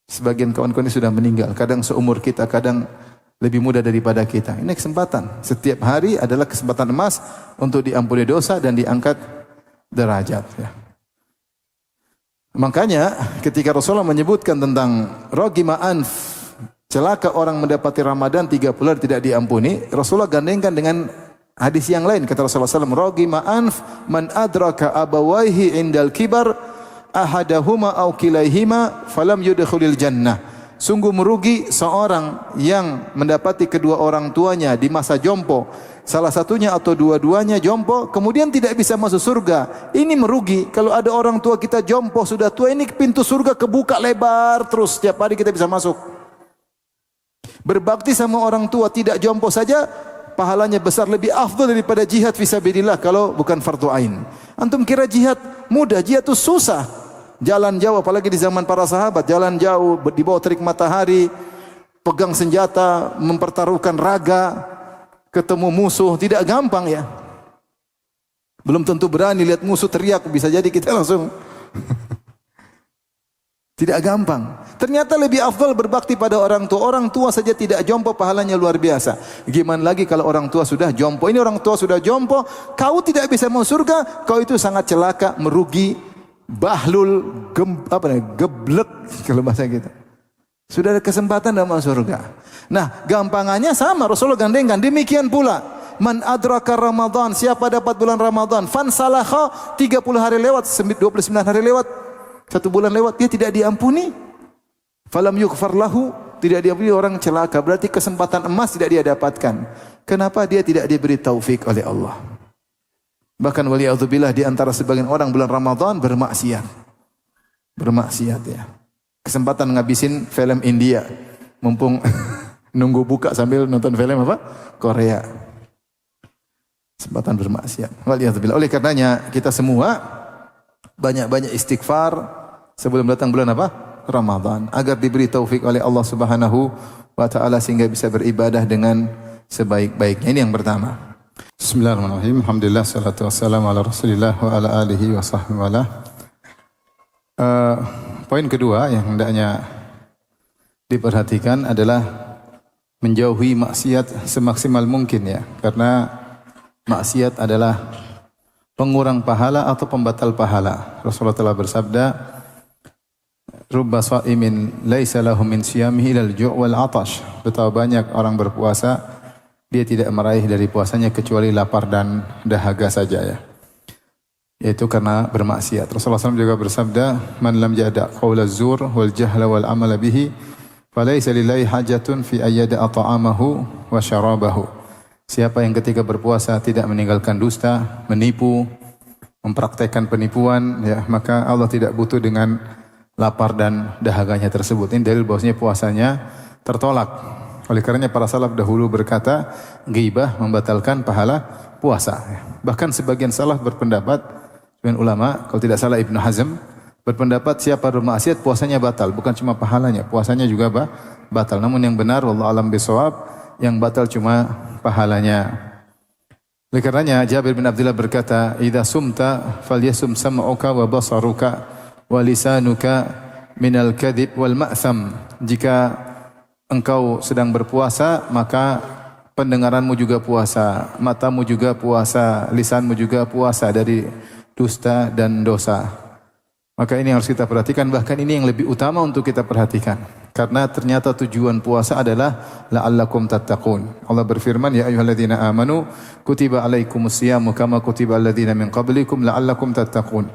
Sebagian kawan-kawan ini sudah meninggal, kadang seumur kita, kadang lebih muda daripada kita. Ini kesempatan. Setiap hari adalah kesempatan emas untuk diampuni dosa dan diangkat derajat. Ya. Makanya ketika Rasulullah menyebutkan tentang ragima anf, celaka orang mendapati Ramadan 3 bulan tidak diampuni, Rasulullah gandengkan dengan hadis yang lain. Kata Rasulullah SAW, ragima anf man adraka abawaihi indal kibar ahadahuma aw kilaihima falam yudkhulil jannah. Sungguh merugi seorang yang mendapati kedua orang tuanya di masa jompo, salah satunya atau dua-duanya jompo, kemudian tidak bisa masuk surga. Ini merugi. Kalau ada orang tua kita jompo, sudah tua, ini pintu surga kebuka lebar terus, setiap hari kita bisa masuk. Berbakti sama orang tua tidak jompo saja, pahalanya besar, lebih afdal daripada jihad fisabilillah kalau bukan fardu ain. Antum kira jihad mudah? Jihad itu susah. Jalan jauh, apalagi di zaman para sahabat, jalan jauh di bawah terik matahari, pegang senjata, mempertaruhkan raga, ketemu musuh, tidak gampang ya. Belum tentu berani lihat musuh teriak, bisa jadi kita langsung tidak gampang. Ternyata lebih afdal berbakti pada orang tua. Orang tua saja tidak jompo, pahalanya luar biasa. Gimana lagi kalau orang tua sudah jompo? Ini orang tua sudah jompo, kau tidak bisa masuk surga, kau itu sangat celaka, merugi, bahlul, geblek kalau bahasa kita. Sudah ada kesempatan dalam masuk surga. Nah, gampangannya sama, Rasulullah gandengkan. Demikian pula, man adraka Ramadan, siapa dapat bulan Ramadan, fan salakha, 30 hari lewat, 29 hari lewat, 1 bulan lewat, dia tidak diampuni. Falam yughfar lahu, tidak diampuni, orang celaka. Berarti kesempatan emas tidak dia dapatkan. Kenapa dia tidak diberi taufik oleh Allah? Bahkan waliyadzubillah, di antara sebagian orang bulan Ramadan bermaksiat. Bermaksiat ya. Kesempatan ngabisin film India. Mumpung nunggu buka sambil nonton film apa? Korea. Kesempatan bermaksiat. Waliyadzubillah. Oleh karenanya kita semua banyak-banyak istighfar sebelum datang bulan apa? Ramadan. Agar diberi taufik oleh Allah Subhanahu wa taala sehingga bisa beribadah dengan sebaik-baiknya. Ini yang pertama. Bismillahirrahmanirrahim. Alhamdulillah, salatu wassalamu ala Rasulillah wa ala alihi wa sahbihi wa poin kedua yang hendaknya diperhatikan adalah menjauhi maksiat semaksimal mungkin ya. Karena maksiat adalah pengurang pahala atau pembatal pahala. Rasulullah telah bersabda, "Rubba sha'imin laisa lahu min siyamihi ilal ju' wal 'atash." Betapa banyak orang berpuasa, dia tidak meraih dari puasanya kecuali lapar dan dahaga saja ya. Yaitu karena bermaksiat. Rasulullah SAW juga bersabda, "Man lam yada' qaula zur wal jahla wal amala bihi, falaysa lillahi hajatun fi ayyada ta'amahu wa syarabahu." Siapa yang ketika berpuasa tidak meninggalkan dusta, menipu, mempraktekkan penipuan, ya, maka Allah tidak butuh dengan lapar dan dahaganya tersebut. Ini dalil bahwasanya puasanya tertolak. Oleh karenanya para salaf dahulu berkata, ghibah membatalkan pahala puasa. Bahkan sebagian salaf berpendapat, sebagian ulama, kalau tidak salah Ibnu Hazm, berpendapat siapa bermaksiat puasanya batal, bukan cuma pahalanya, puasanya juga batal. Namun yang benar, wallahu alam bisawab, yang batal cuma pahalanya. Oleh karenanya Jabir bin Abdullah berkata, "Idza sumta falyasum sam'uka wa basaruka wa lisanuka minal kadhib wal ma'tham." Jika engkau sedang berpuasa, maka pendengaranmu juga puasa, matamu juga puasa, lisanmu juga puasa dari dusta dan dosa. Maka ini harus kita perhatikan, bahkan ini yang lebih utama untuk kita perhatikan. Karena ternyata tujuan puasa adalah la'allakum tattaqun. Allah berfirman, "Ya ayyuhalladzina amanu kutiba alaikumusyamu kama kutiba alladzina min qablikum la'allakum tattaqun."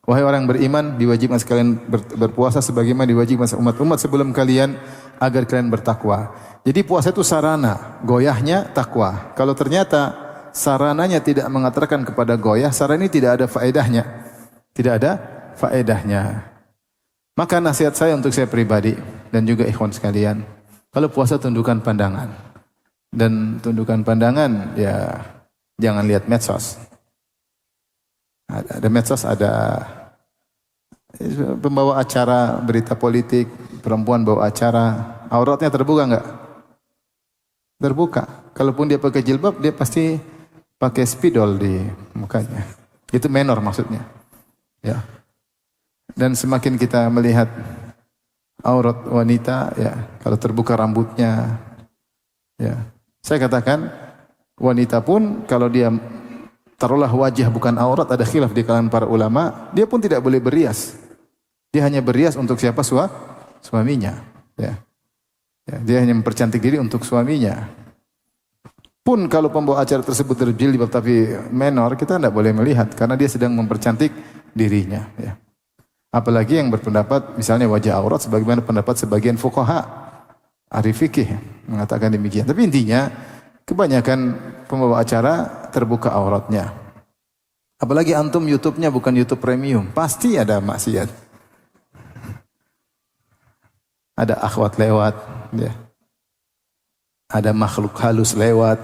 Wahai orang beriman, diwajibkan sekalian berpuasa sebagaimana diwajibkan umat-umat sebelum kalian agar kalian bertakwa. Jadi puasa itu sarana, goyahnya takwa. Kalau ternyata sarananya tidak mengantarkan kepada goyah, sarana ini tidak ada faedahnya. Tidak ada faedahnya. Maka nasihat saya untuk saya pribadi dan juga ikhwan sekalian, kalau puasa tundukkan pandangan. Dan tundukkan pandangan ya jangan lihat medsos. Ada medsos, ada pembawa acara berita politik, perempuan bawa acara, auratnya terbuka enggak? Terbuka. Kalaupun dia pakai jilbab, dia pasti pakai spidol di mukanya. Itu menor maksudnya. Ya. Dan semakin kita melihat aurat wanita, ya, kalau terbuka rambutnya, ya. Saya katakan wanita pun kalau dia taruhlah wajah bukan aurat, ada khilaf di kalangan para ulama, dia pun tidak boleh berias. Dia hanya berias untuk siapa? Suaminya. Ya. Ya, dia hanya mempercantik diri untuk suaminya. Pun kalau pembawa acara tersebut berjilbab tapi menor, kita tidak boleh melihat karena dia sedang mempercantik dirinya. Ya. Apalagi yang berpendapat misalnya wajah aurat sebagaimana pendapat sebagian fuqaha, ahli fikih mengatakan demikian. Tapi intinya kebanyakan pembawa acara terbuka auratnya. Apalagi antum YouTube-nya bukan YouTube premium, pasti ada maksiat. Ada akhwat lewat, ya. Ada makhluk halus lewat,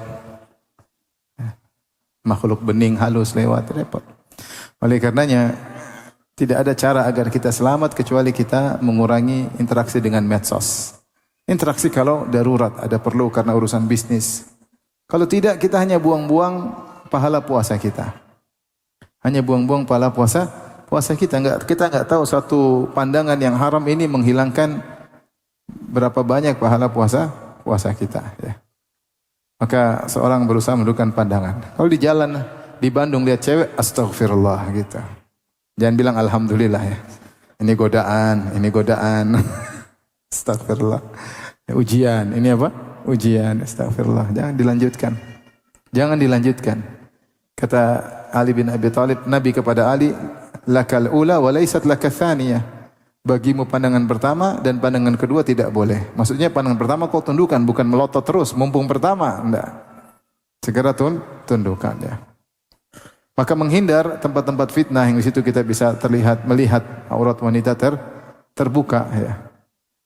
makhluk bening halus lewat, repot. Oleh karenanya tidak ada cara agar kita selamat kecuali kita mengurangi interaksi dengan medsos. Interaksi kalau darurat, ada perlu karena urusan bisnis. Kalau tidak, kita hanya buang-buang pahala puasa kita. Hanya buang-buang pahala puasa kita. Kita enggak tahu satu pandangan yang haram ini menghilangkan berapa banyak pahala puasa kita. Ya. Maka seorang berusaha menundukkan pandangan. Kalau di jalan, di Bandung lihat cewek, astagfirullah gitu. Jangan bilang alhamdulillah ya. Ini godaan. Astagfirullah. Ya, ujian, ini apa? Ujian, astagfirullah. Jangan dilanjutkan. Kata Ali bin Abi Thalib, Nabi kepada Ali, lakal ula wa laysat lakas tsaniyah. Bagimu pandangan pertama dan pandangan kedua tidak boleh. Maksudnya pandangan pertama kau tundukkan, bukan melotot terus, mumpung pertama. Enggak. Segera tundukkan ya. Maka menghindar tempat-tempat fitnah yang di situ kita bisa melihat aurat wanita terbuka ya.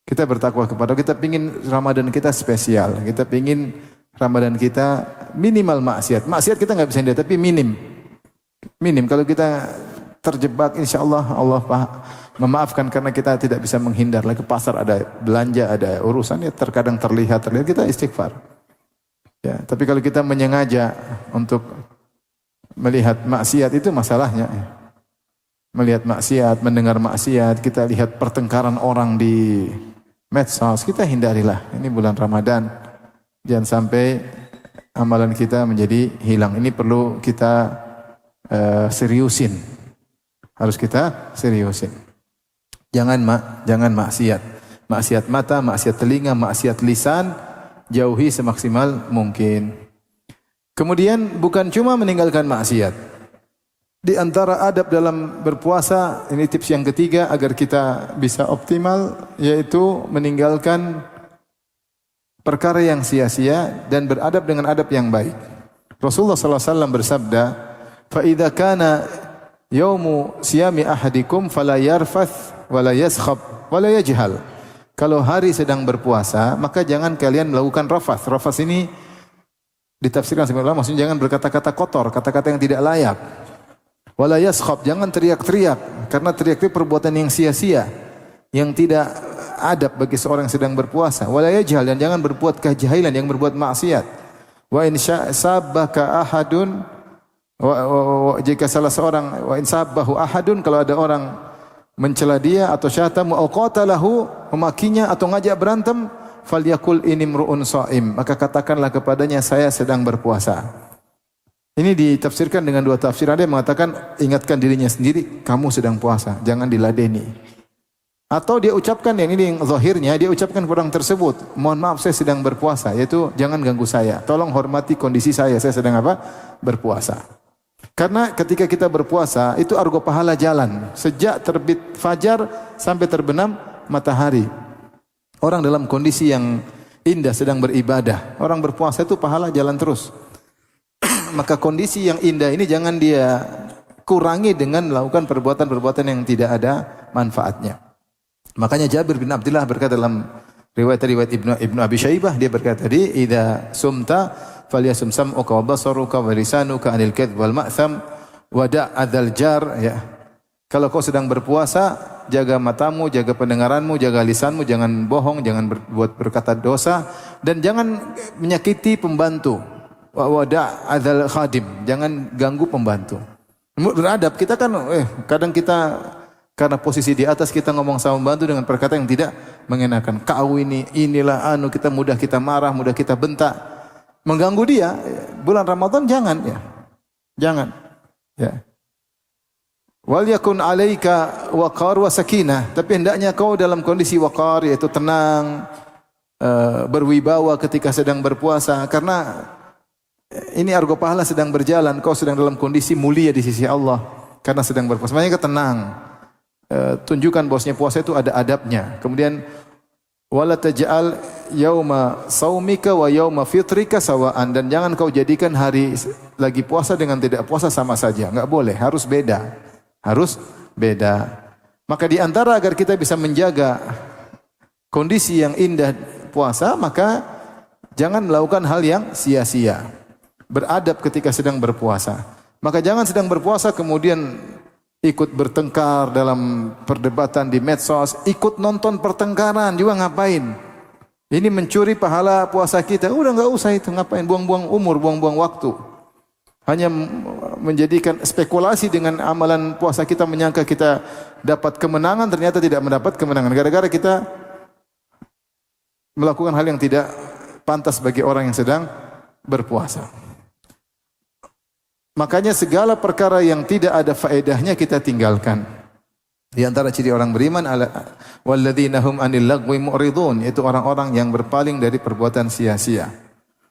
Kita bertakwa kepada kita pingin Ramadan kita spesial. Kita pingin Ramadan kita minimal maksiat. Maksiat kita enggak bisa hindari tapi minim. Kalau kita terjebak insyaallah Allah memaafkan karena kita tidak bisa menghindar. Lagi ke pasar ada belanja, ada urusan ya terkadang terlihat kita istighfar. Ya, tapi kalau kita menyengaja untuk melihat maksiat itu masalahnya. Melihat maksiat, mendengar maksiat, kita lihat pertengkaran orang di medsos, kita hindarilah. Ini bulan Ramadan. Jangan sampai amalan kita menjadi hilang. Ini perlu kita seriusin. Harus kita seriusin. Jangan maksiat. Maksiat mata, maksiat telinga, maksiat lisan, jauhi semaksimal mungkin. Kemudian bukan cuma meninggalkan maksiat. Di antara adab dalam berpuasa, ini tips yang ketiga agar kita bisa optimal, yaitu meninggalkan perkara yang sia-sia dan beradab dengan adab yang baik. Rasulullah SAW bersabda, فَإِذَا كَانَ يَوْمُ سِيَامِ أَحَدِكُمْ فَلَا يَرْفَثْ وَلَا يَسْخَبْ وَلَا يَجْهَلْ. Kalau hari sedang berpuasa, maka jangan kalian melakukan rafath. Rafath ini ditafsirkan sebagai ulama, maksudnya jangan berkata-kata kotor, kata-kata yang tidak layak. Wala yaskhab, jangan teriak-teriak, karena teriak itu perbuatan yang sia-sia, yang tidak adab bagi seorang yang sedang berpuasa. Wala yajhal, dan jangan berbuat kejahilan, yang berbuat maksiat. Wa in sabbaka ahadun, jika salah seorang, wa in sabbahu ahadun, kalau ada orang mencela dia atau syatamu au qatalahu, memakinya atau ngajak berantem, falyakul inimru'un shaim, maka katakanlah kepadanya saya sedang berpuasa. Ini ditafsirkan dengan dua tafsir. Ada yang mengatakan ingatkan dirinya sendiri kamu sedang puasa, jangan diladeni. Atau dia ucapkan yang ini yang zahirnya dia ucapkan kepada orang tersebut, mohon maaf saya sedang berpuasa, yaitu jangan ganggu saya, tolong hormati kondisi saya sedang apa? Berpuasa. Karena ketika kita berpuasa itu argo pahala jalan sejak terbit fajar sampai terbenam matahari. Orang dalam kondisi yang indah sedang beribadah. Orang berpuasa itu pahala jalan terus. Maka kondisi yang indah ini jangan dia kurangi dengan melakukan perbuatan-perbuatan yang tidak ada manfaatnya. Makanya Jabir bin Abdullah berkata dalam riwayat Ibnu Abi Syaibah, dia berkata tadi, "Idza sumta falyasum sam'uka wa basaruka wa lisanuka 'anil kadhib wal ma'tham wa da'adzal jar." Ya. Kalau kau sedang berpuasa, jaga matamu, jaga pendengaranmu, jaga lisanmu, jangan bohong, jangan berkata dosa, dan jangan menyakiti pembantu. Wada adzal khadim, jangan ganggu pembantu. Beradab, kita kan kadang kita karena posisi di atas kita ngomong sama pembantu dengan perkataan yang tidak mengenakan. Kau inilah kita mudah kita marah, mudah kita bentak, mengganggu dia. Bulan Ramadan jangan ya. Jangan. Ya. Wal yakun 'alaika waqar wa sakinah, tapi hendaknya kau dalam kondisi waqar, yaitu tenang, berwibawa ketika sedang berpuasa, karena ini argo pahala sedang berjalan, kau sedang dalam kondisi mulia di sisi Allah karena sedang berpuasa. Makanya tenang. tunjukkan bahwasanya puasa itu ada adabnya. Kemudian wala taj'al yauma saumika wa yauma fitrika sawaan, dan jangan kau jadikan hari lagi puasa dengan tidak puasa sama saja. Enggak boleh, harus beda. Harus beda. Maka di antara agar kita bisa menjaga kondisi yang indah puasa, maka jangan melakukan hal yang sia-sia. Beradab ketika sedang berpuasa. Maka jangan sedang berpuasa kemudian ikut bertengkar dalam perdebatan di medsos, ikut nonton pertengkaran juga ngapain? Ini mencuri pahala puasa kita. Udah enggak usah itu, ngapain? Buang-buang umur, buang-buang waktu. Hanya menjadikan spekulasi dengan amalan puasa kita, menyangka kita dapat kemenangan, ternyata tidak mendapat kemenangan. Gara-gara kita melakukan hal yang tidak pantas bagi orang yang sedang berpuasa. Makanya segala perkara yang tidak ada faedahnya kita tinggalkan. Di antara ciri orang beriman walladzina hum 'anil lagwi mu'ridun, yaitu orang-orang yang berpaling dari perbuatan sia-sia.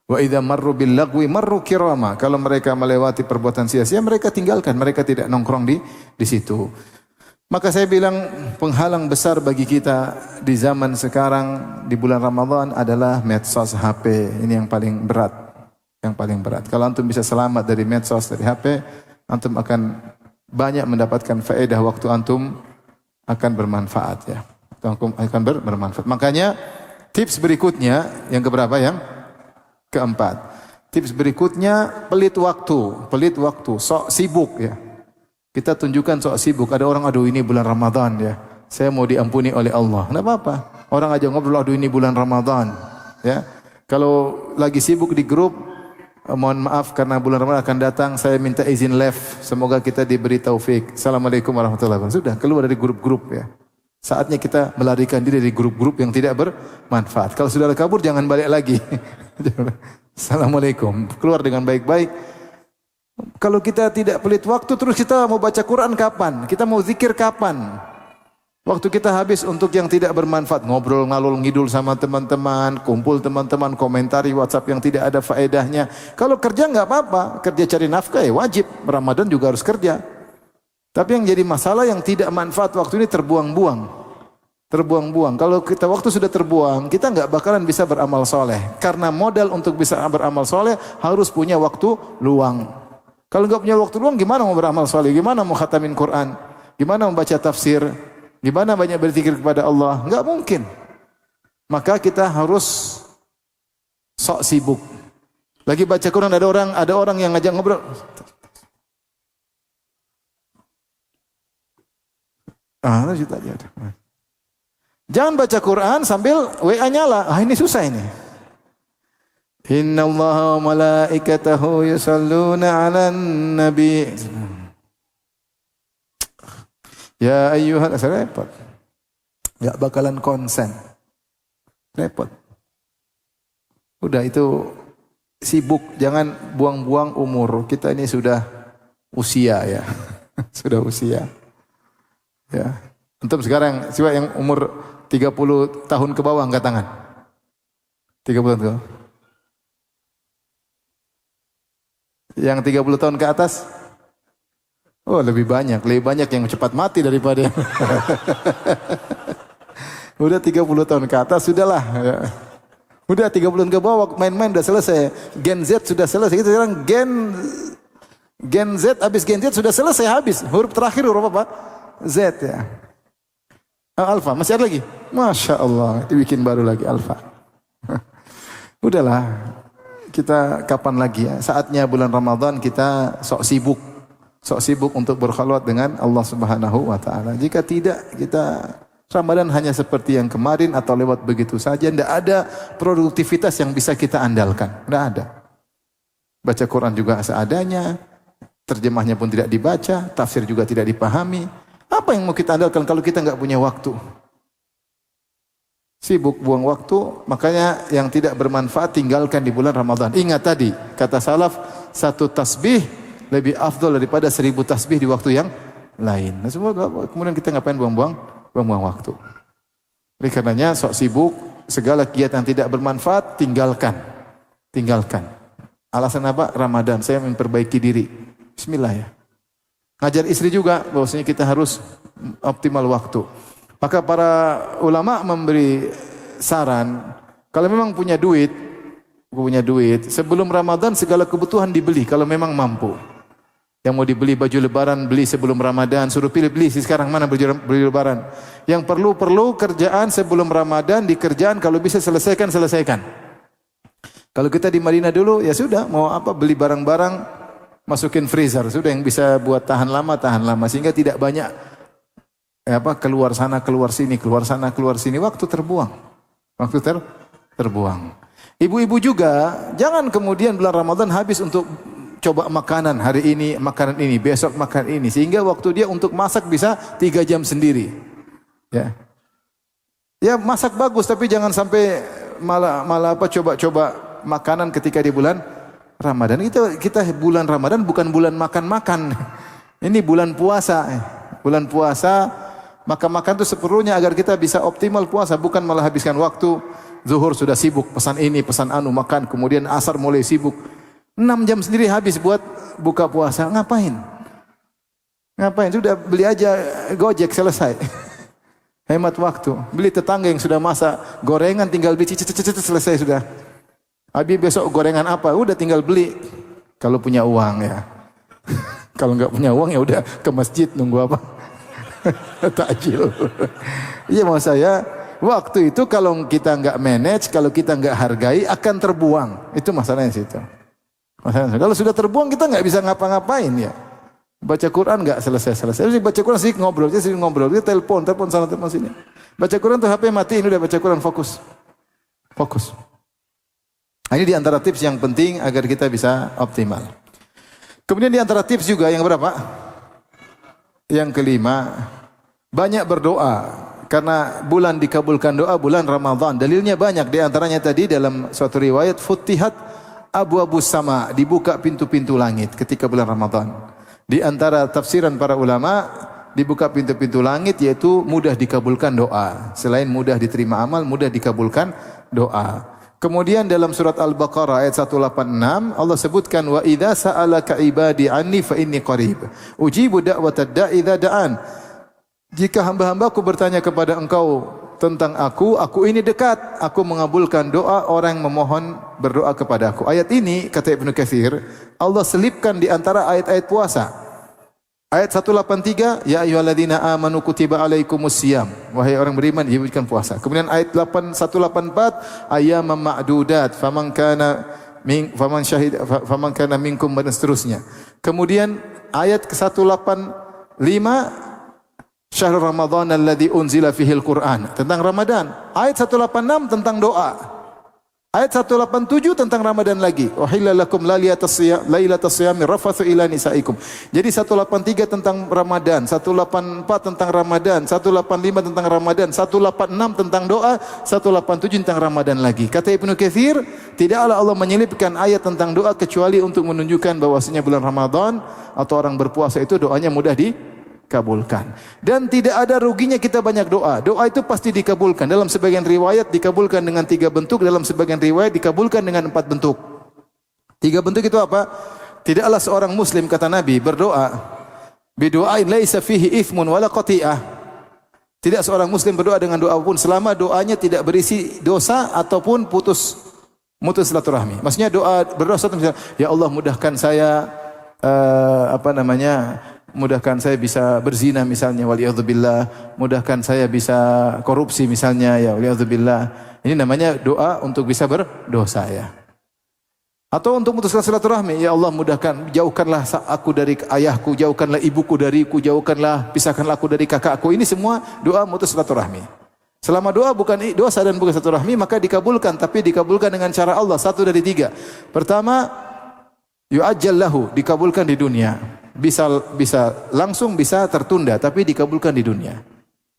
Wa idza marru bil lagwi marru kirama, kalau mereka melewati perbuatan sia-sia mereka tinggalkan, mereka tidak nongkrong di situ. Maka saya bilang penghalang besar bagi kita di zaman sekarang di bulan Ramadan adalah medsos, HP. Ini yang paling berat. Yang paling berat. Kalau antum bisa selamat dari medsos, dari HP, antum akan banyak mendapatkan faedah waktu antum akan bermanfaat ya. Antum akan bermanfaat. Makanya tips berikutnya yang keberapa? Yang keempat. Tips berikutnya pelit waktu, sok sibuk ya. Kita tunjukkan sok sibuk. Ada orang, aduh ini bulan Ramadan ya, saya mau diampuni oleh Allah. Enggak apa-apa. Orang aja ngobrol, aduh ini bulan Ramadan ya. Kalau lagi sibuk di grup, mohon maaf karena bulan Ramadan akan datang, saya minta izin live. Semoga kita diberi taufik. Assalamualaikum warahmatullahi wabarakatuh. Sudah keluar dari grup-grup ya. Saatnya kita melarikan diri dari grup-grup yang tidak bermanfaat. Kalau sudah kabur jangan balik lagi. Assalamualaikum. Keluar dengan baik-baik. Kalau kita tidak pelit waktu, terus kita mau baca Quran kapan? Kita mau zikir kapan? Waktu kita habis untuk yang tidak bermanfaat, ngobrol ngalul ngidul sama teman-teman, kumpul teman-teman, komentari WhatsApp yang tidak ada faedahnya. Kalau kerja enggak apa-apa, kerja cari nafkah ya wajib. Ramadan juga harus kerja. Tapi yang jadi masalah yang tidak manfaat waktu ini terbuang-buang. Terbuang-buang. Kalau kita waktu sudah terbuang, kita enggak bakalan bisa beramal soleh. Karena modal untuk bisa beramal soleh harus punya waktu luang. Kalau enggak punya waktu luang, gimana mau beramal soleh? Gimana mau khatamin Quran? Gimana membaca tafsir? Gimana banyak berzikir kepada Allah? Enggak mungkin. Maka kita harus sok sibuk. Lagi baca Quran ada orang yang ngajak ngobrol. Jangan baca Quran sambil WA nyala. Ini susah ini. Innallaha wa malaikatahu yusalluna 'alan nabi. Ya ayyuhal, repot. Enggak bakalan konsen. Repot. Udah itu sibuk, jangan buang-buang umur. Kita ini sudah usia ya. Sudah usia. Ya. Antum sekarang coba yang umur 30 tahun ke bawah angkat tangan. 30 tahun ke bawah. Yang 30 tahun ke atas? Oh, lebih banyak yang cepat mati daripada yang udah 30 tahun ke atas, sudahlah. Ya. Udah 30 tahun ke bawah, main-main udah selesai. Gen Z sudah selesai. Kita sekarang Gen Z, habis Gen Z sudah selesai, habis. Huruf terakhir huruf apa? Z ya. Alfa, masih ada lagi? Masya Allah, dibikin baru lagi Alfa. Udahlah, kita kapan lagi ya? Saatnya bulan Ramadan kita sok sibuk untuk berkhalwat dengan Allah Subhanahu wa taala. Jika tidak, kita Ramadan hanya seperti yang kemarin atau lewat begitu saja, tidak ada produktivitas yang bisa kita andalkan. Tidak ada. Baca Quran juga seadanya, terjemahnya pun tidak dibaca, tafsir juga tidak dipahami. Apa yang mau kita andalkan kalau kita enggak punya waktu? Sibuk buang waktu, makanya yang tidak bermanfaat tinggalkan di bulan Ramadan. Ingat tadi, kata salaf, satu tasbih lebih afdal daripada 1000 tasbih di waktu yang lain. Nah, semua kemudian kita ngapain buang-buang waktu. Oleh karenanya sok sibuk, segala kegiatan yang tidak bermanfaat tinggalkan. Alasan apa? Ramadan, saya memperbaiki diri. Bismillah ya. Ngajar istri juga bahwasanya kita harus optimal waktu. Maka para ulama memberi saran, kalau memang punya duit, sebelum Ramadan segala kebutuhan dibeli kalau memang mampu. Yang mau dibeli baju lebaran, beli sebelum Ramadan, suruh pilih-pilih sekarang mana beli lebaran. Yang perlu kerjaan sebelum Ramadan, dikerjaan kalau bisa selesaikan. Kalau kita di Madinah dulu, ya sudah, mau apa beli barang-barang, masukin freezer, sudah yang bisa buat tahan lama, sehingga tidak banyak keluar sana, keluar sini, waktu terbuang. Terbuang. Ibu-ibu juga, jangan kemudian bulan Ramadan habis untuk coba makanan, hari ini makanan ini, besok makan ini, sehingga waktu dia untuk masak bisa 3 jam sendiri. Ya masak bagus, tapi jangan sampai malah coba-coba makanan ketika di bulan Ramadan. Kita bulan Ramadan bukan bulan makan-makan. Ini bulan puasa. Bulan puasa, maka makan itu seperlunya agar kita bisa optimal puasa, bukan malah habiskan waktu. Zuhur sudah sibuk, pesan ini, pesan anu, makan, kemudian asar mulai sibuk. 6 jam sendiri habis buat buka puasa. Ngapain? Sudah beli aja Gojek, selesai. Hemat waktu. Beli tetangga yang sudah masak gorengan, tinggal beli selesai sudah. Habis besok gorengan apa? Udah tinggal beli. Kalau punya uang ya. Kalau enggak punya uang ya udah ke masjid nunggu apa? Takjil. Iya, mau saya waktu itu kalau kita enggak manage, kalau kita enggak hargai akan terbuang. Itu masalahnya situ. Kalau sudah terbuang kita enggak bisa ngapa-ngapain ya. Baca Quran enggak selesai. Baca Quran sih ngobrol, dia telepon sana, telepon sini. Baca Quran tuh HP matiin, udah baca Quran fokus. Nah, ini di antara tips yang penting agar kita bisa optimal. Kemudian di antara tips juga yang berapa? Yang kelima, banyak berdoa. Karena bulan dikabulkan doa bulan Ramadan. Dalilnya banyak, di antaranya tadi dalam suatu riwayat Futtihat Abwabus Sama, dibuka pintu-pintu langit ketika bulan Ramadan. Di antara tafsiran para ulama, dibuka pintu-pintu langit yaitu mudah dikabulkan doa. Selain mudah diterima amal, mudah dikabulkan doa. Kemudian dalam surat Al-Baqarah ayat 186 Allah sebutkan wa idza sa'alaka ibadi anni fa inni qarib ujibu da'watad da'i idza da'an. Jika hamba-hambaku bertanya kepada engkau tentang aku ini dekat, aku mengabulkan doa orang yang memohon berdoa kepada aku. Ayat ini kata Ibnu Katsir, Allah selipkan di antara ayat-ayat puasa. Ayat 183, ya ayyuhalladzina amanu kutiba alaikumus syiyam. Wahai orang beriman, diwajibkan puasa. Kemudian ayat 184, ayyaman ma'dudat, faman kana minkum dan seterusnya. Kemudian ayat ke-185, Syahrul Ramadan alladzi unzila fihil Qur'an, tentang Ramadan. Ayat 186 tentang doa. Ayat 187 tentang Ramadan lagi. Uhilla lakum lailatas siyami rafathu ila nisaikum. Jadi 183 tentang Ramadan, 184 tentang Ramadan, 185 tentang Ramadan, 186 tentang doa, 187 tentang Ramadan lagi. Kata Ibnu Katsir, tidaklah Allah menyelipkan ayat tentang doa kecuali untuk menunjukkan bahwasanya bulan Ramadan atau orang berpuasa itu doanya mudah dikabulkan. Dan tidak ada ruginya kita banyak doa. Doa itu pasti dikabulkan. Dalam sebagian riwayat dikabulkan dengan 3 bentuk, dalam sebagian riwayat dikabulkan dengan 4 bentuk. 3 bentuk itu apa? Tidaklah seorang muslim, kata Nabi, berdoa bidu'ain laisa fihi ithmun wala qati'ah. Tidak seorang muslim berdoa dengan doa apapun selama doanya tidak berisi dosa ataupun mutus silaturahmi. Maksudnya berdoa satu misalnya, ya Allah mudahkan saya mudahkan saya bisa berzina misalnya, waliyadzubillah, mudahkan saya bisa korupsi misalnya, ya waliyadzubillah. Ini namanya doa untuk bisa berdosa ya. Atau untuk memutuskan silaturahmi, ya Allah mudahkan, jauhkanlah aku dari ayahku, jauhkanlah ibuku dariku, pisahkanlah aku dari kakakku. Ini semua doa memutus silaturahmi. Selama doa bukan dosa dan bukan silaturahmi, maka dikabulkan, tapi dikabulkan dengan cara Allah, 1 dari 3. Pertama, yu'ajjal lahu, dikabulkan di dunia. Bisa langsung, bisa tertunda, tapi dikabulkan di dunia.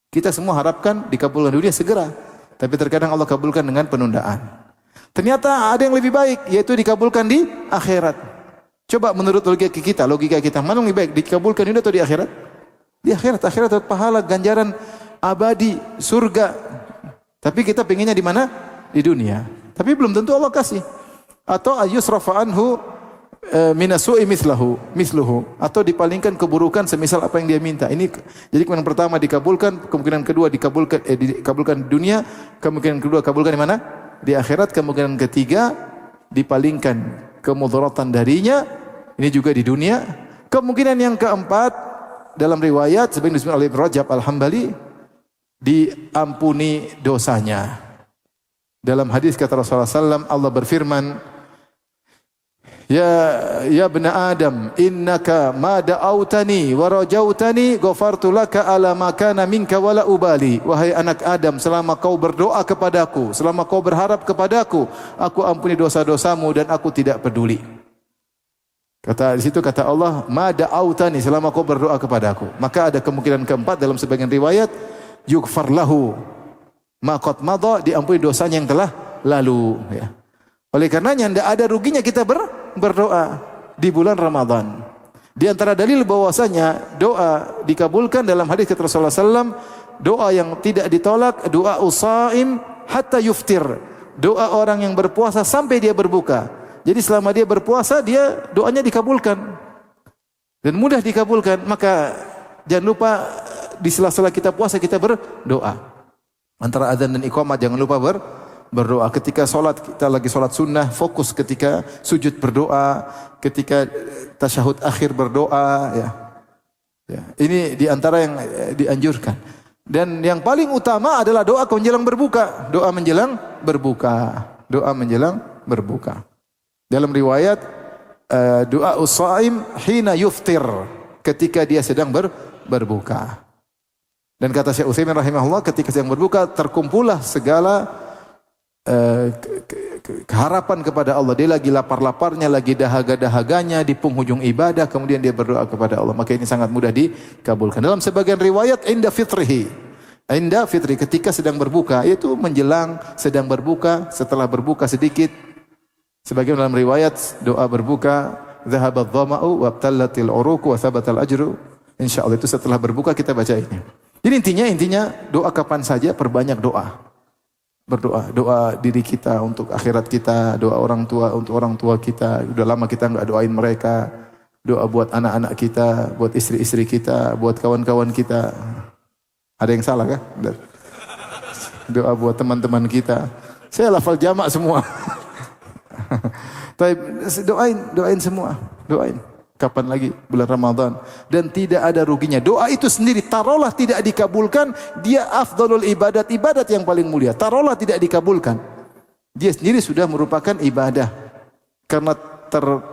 Kita semua harapkan dikabulkan di dunia segera, tapi terkadang Allah kabulkan dengan penundaan. Ternyata ada yang lebih baik, yaitu dikabulkan di akhirat. Coba menurut logika kita, mana yang lebih baik, dikabulkan di dunia atau di akhirat? Di akhirat. Akhirat itu pahala, ganjaran abadi, surga. Tapi kita pengennya di mana? Di dunia. Tapi belum tentu Allah kasih. Atau ayusrafa anhu minasu'i misluhu atau dipalingkan keburukan semisal apa yang dia minta. Ini jadi kemungkinan pertama dikabulkan, kemungkinan kedua dikabulkan di dunia, kemungkinan kedua kabulkan di mana? Di akhirat, kemungkinan ketiga dipalingkan kemudaratan darinya, ini juga di dunia. Kemungkinan yang keempat dalam riwayat sebagaimana disebutkan oleh Ibnu Rajab Al-Hambali, diampuni dosanya. Dalam hadis kata Rasulullah SAW, Allah berfirman, Ya bena Adam, innaka ma da'autani wa rajautani ghafartu laka ala ma kana minka wala ubali. Wahai anak Adam, selama kau berdoa kepadaku, selama kau berharap kepadaku, aku ampuni dosa-dosamu dan aku tidak peduli. Di situ kata Allah, ma da'autani, selama kau berdoa kepadaku. Maka ada kemungkinan keempat dalam sebagian riwayat, yughfar lahu ma qad madha, diampuni dosanya yang telah lalu, ya. Oleh karenanya tidak ada ruginya kita berdoa di bulan Ramadan. Di antara dalil bahwasanya doa dikabulkan dalam hadis kata Rasulullah SAW, doa yang tidak ditolak, doa usaim hatta yuftir, doa orang yang berpuasa sampai dia berbuka. Jadi selama dia berpuasa, dia doanya dikabulkan dan mudah dikabulkan. Maka jangan lupa di sela-sela kita puasa kita berdoa. Antara azan dan iqamah jangan lupa berdoa. Ketika sholat, kita lagi sholat sunnah, fokus ketika sujud berdoa, ketika tasyahud akhir berdoa, ya. Ini diantara yang dianjurkan. Dan yang paling utama adalah doa menjelang berbuka. Doa menjelang berbuka. Doa menjelang berbuka. Dalam riwayat, doa us-shaim hina yuftir, ketika dia sedang berbuka. Dan kata Syekh Utsaimin rahimahullah, ketika sedang berbuka terkumpullah segala keharapan kepada Allah. Dia lagi lapar-laparnya, lagi dahaga-dahaganya di penghujung ibadah, kemudian dia berdoa kepada Allah. Maka ini sangat mudah dikabulkan. Dalam sebagian riwayat inda fitri, ketika sedang berbuka, yaitu menjelang sedang berbuka, setelah berbuka sedikit. Sebagian dalam riwayat doa berbuka, dhahabat dhama'u wabtallatil uruqu wa thabatal ajru. Insyaallah itu setelah berbuka kita baca ini. Jadi intinya doa kapan saja, perbanyak doa. Berdoa, doa diri kita untuk akhirat kita, doa orang tua untuk orang tua kita. Udah lama kita enggak doain mereka. Doa buat anak-anak kita, buat istri-istri kita, buat kawan-kawan kita. Ada yang salah kah? Doa buat teman-teman kita. Saya lafal jamak semua. Tapi doain semua, doain. Kapan lagi bulan Ramadan, dan tidak ada ruginya. Doa itu sendiri taruhlah tidak dikabulkan, dia afdalul ibadat yang paling mulia. Taruhlah tidak dikabulkan, dia sendiri sudah merupakan ibadah. Karena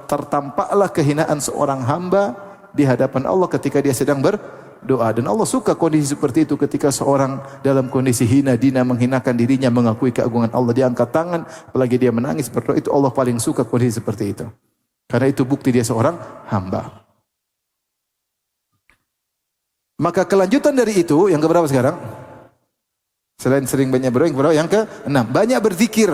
tertampaklah kehinaan seorang hamba di hadapan Allah ketika dia sedang berdoa. Dan Allah suka kondisi seperti itu, ketika seorang dalam kondisi hina dina, menghinakan dirinya, mengakui keagungan Allah, dia angkat tangan, apalagi dia menangis berdoa, itu Allah paling suka kondisi seperti itu. Karena itu bukti dia seorang hamba. Maka kelanjutan dari itu, yang keberapa sekarang? Selain sering banyak berdoa, yang ke-6, banyak berzikir.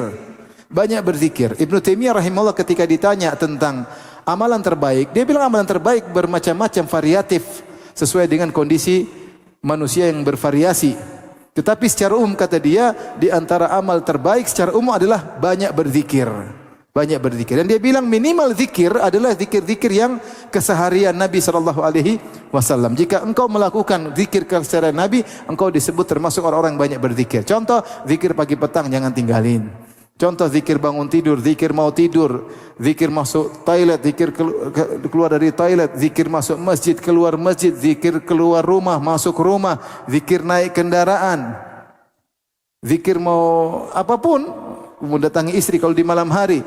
Banyak berzikir. Ibnu Taimiyah rahimahullah ketika ditanya tentang amalan terbaik, dia bilang amalan terbaik bermacam-macam, variatif, sesuai dengan kondisi manusia yang bervariasi. Tetapi secara umum kata dia, di antara amal terbaik secara umum adalah banyak berzikir. Banyak berzikir. Dan dia bilang minimal zikir adalah zikir-zikir yang keseharian Nabi SAW. Jika engkau melakukan zikir keseharian Nabi, engkau disebut termasuk orang-orang yang banyak berzikir. Contoh, zikir pagi petang jangan tinggalin. Contoh, zikir bangun tidur, zikir mau tidur, zikir masuk toilet, zikir keluar dari toilet, zikir masuk masjid, keluar masjid, zikir keluar rumah, masuk rumah, zikir naik kendaraan, zikir mau apapun, mendatangi istri kalau di malam hari.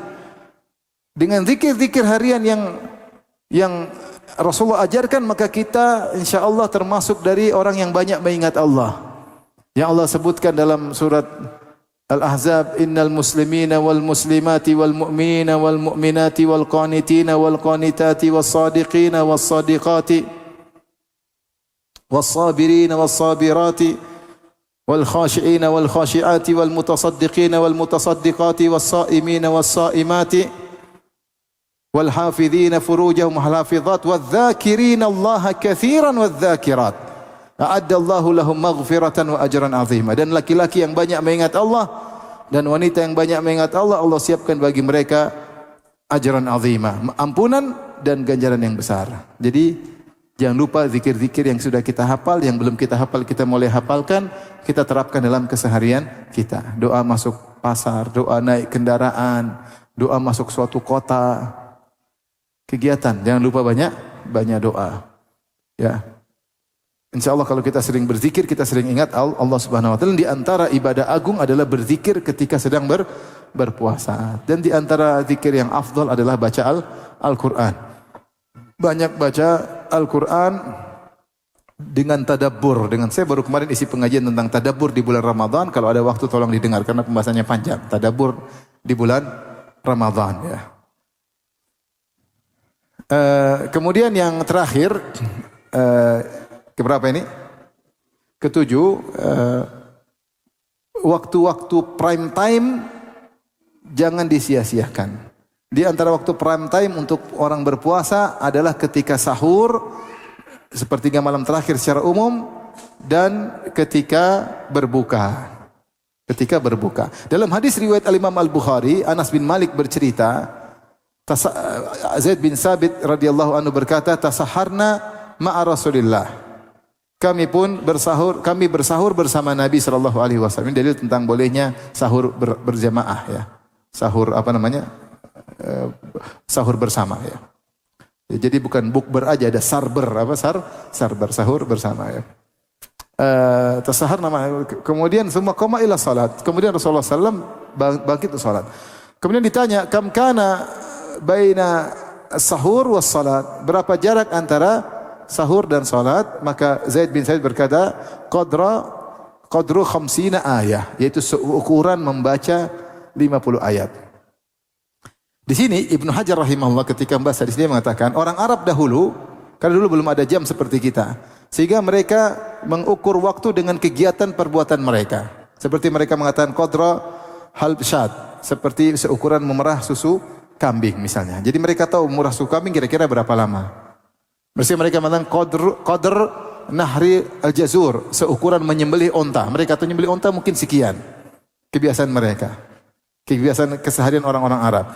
Dengan zikir-zikir harian yang Rasulullah ajarkan, maka kita insyaAllah termasuk dari orang yang banyak mengingat Allah. Yang Allah sebutkan dalam surat Al-Ahzab, innal muslimina wal muslimati wal mu'minina wal mu'minati wal qanitina wal qanitati was sadiqina was sadiqati was sabirina was sabirati wal khashi'ina wal khashi'ati wal mutasaddiqina wal mutasaddiqati was saimina was saimati wal hafidhina furujahum wal hafidhat wal dzakirina Allah katsiran wal dzakirat a'adda Allahu lahum maghfiratan wa ajran 'azima. Dan laki-laki yang banyak mengingat Allah dan wanita yang banyak mengingat Allah, Allah siapkan bagi mereka ajran azima, ampunan dan ganjaran yang besar. Jadi jangan lupa zikir-zikir yang sudah kita hafal, yang belum kita hafal kita mulai hafalkan, kita terapkan dalam keseharian kita. Doa masuk pasar, doa naik kendaraan, doa masuk suatu kota, kegiatan. Jangan lupa banyak doa. Ya. Insya Allah kalau kita sering berzikir, kita sering ingat Allah Subhanahu Wa Taala. Di antara ibadah agung adalah berzikir ketika sedang berpuasa. Dan di antara zikir yang afdal adalah baca Al-Quran. Banyak baca Al-Quran dengan tadabbur. Saya baru kemarin isi pengajian tentang tadabbur di bulan Ramadan. Kalau ada waktu tolong didengar karena pembahasannya panjang. Tadabbur di bulan Ramadan. Ya. Kemudian yang terakhir, keberapa ini? Ketujuh, waktu-waktu prime time jangan disia-siakan. Di antara waktu prime time untuk orang berpuasa adalah ketika sahur, sepertiga malam terakhir secara umum, dan ketika berbuka. Dalam hadis riwayat Al-Imam Al-Bukhari, Anas bin Malik bercerita, Zaid bin Sabit radhiyallahu anhu berkata, tasaharna ma'a Rasulillah. Kami bersahur bersama Nabi sallallahu alaihi wasallam. Ini dalil tentang bolehnya sahur berjamaah ya. Sahur sahur bersama ya. Jadi bukan bukber aja, ada sarber sarber sahur bersama ya. Tasahar nama. Kemudian semua qoma ila salat. Kemudian Rasulullah sallallahu bangkit untuk salat. Kemudian ditanya, kam kana baina sahur was salat? Berapa jarak antara sahur dan salat? Maka Zaid bin Sabit berkata, qadru 50 ayah, yaitu seukuran membaca 50 ayat. Di sini Ibnu Hajar rahimahullah ketika membahas hadis ini mengatakan, orang Arab dahulu, karena dulu belum ada jam seperti kita, sehingga mereka mengukur waktu dengan kegiatan perbuatan mereka. Seperti mereka mengatakan qadra halb syad, seperti seukuran memerah susu kambing misalnya. Jadi mereka tahu memerah susu kambing kira-kira berapa lama. Mesti mereka mengatakan qadr nahri al-jazur, seukuran menyembelih onta. Mereka tahu menyembelih onta mungkin sekian. Kebiasaan mereka. Kebiasaan keseharian orang-orang Arab.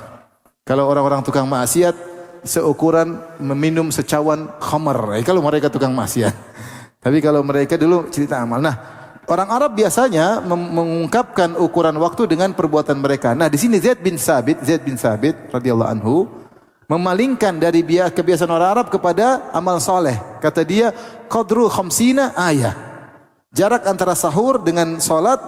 Kalau orang-orang tukang maksiat, seukuran meminum secawan khamar. Kalau mereka tukang maksiat. Tapi kalau mereka dulu cerita amal. Nah, orang Arab biasanya mengungkapkan ukuran waktu dengan perbuatan mereka. Nah, di sini Zaid bin Sabit radhiyallahu anhu memalingkan dari kebiasaan orang Arab kepada amal soleh. Kata dia, qadru 50 ayah. Jarak antara sahur dengan salat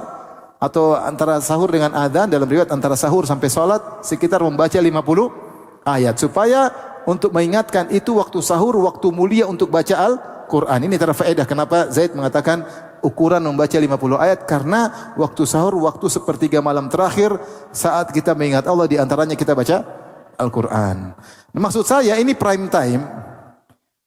atau antara sahur dengan adzan, dalam riwayat antara sahur sampai salat sekitar membaca 50 ayat, supaya untuk mengingatkan itu waktu sahur, waktu mulia untuk baca Al-Quran. Ini antara faedah kenapa Zaid mengatakan ukuran membaca 50 ayat, karena waktu sahur, waktu sepertiga malam terakhir saat kita mengingat Allah, di antaranya kita baca Al-Quran. Maksud saya ini prime time.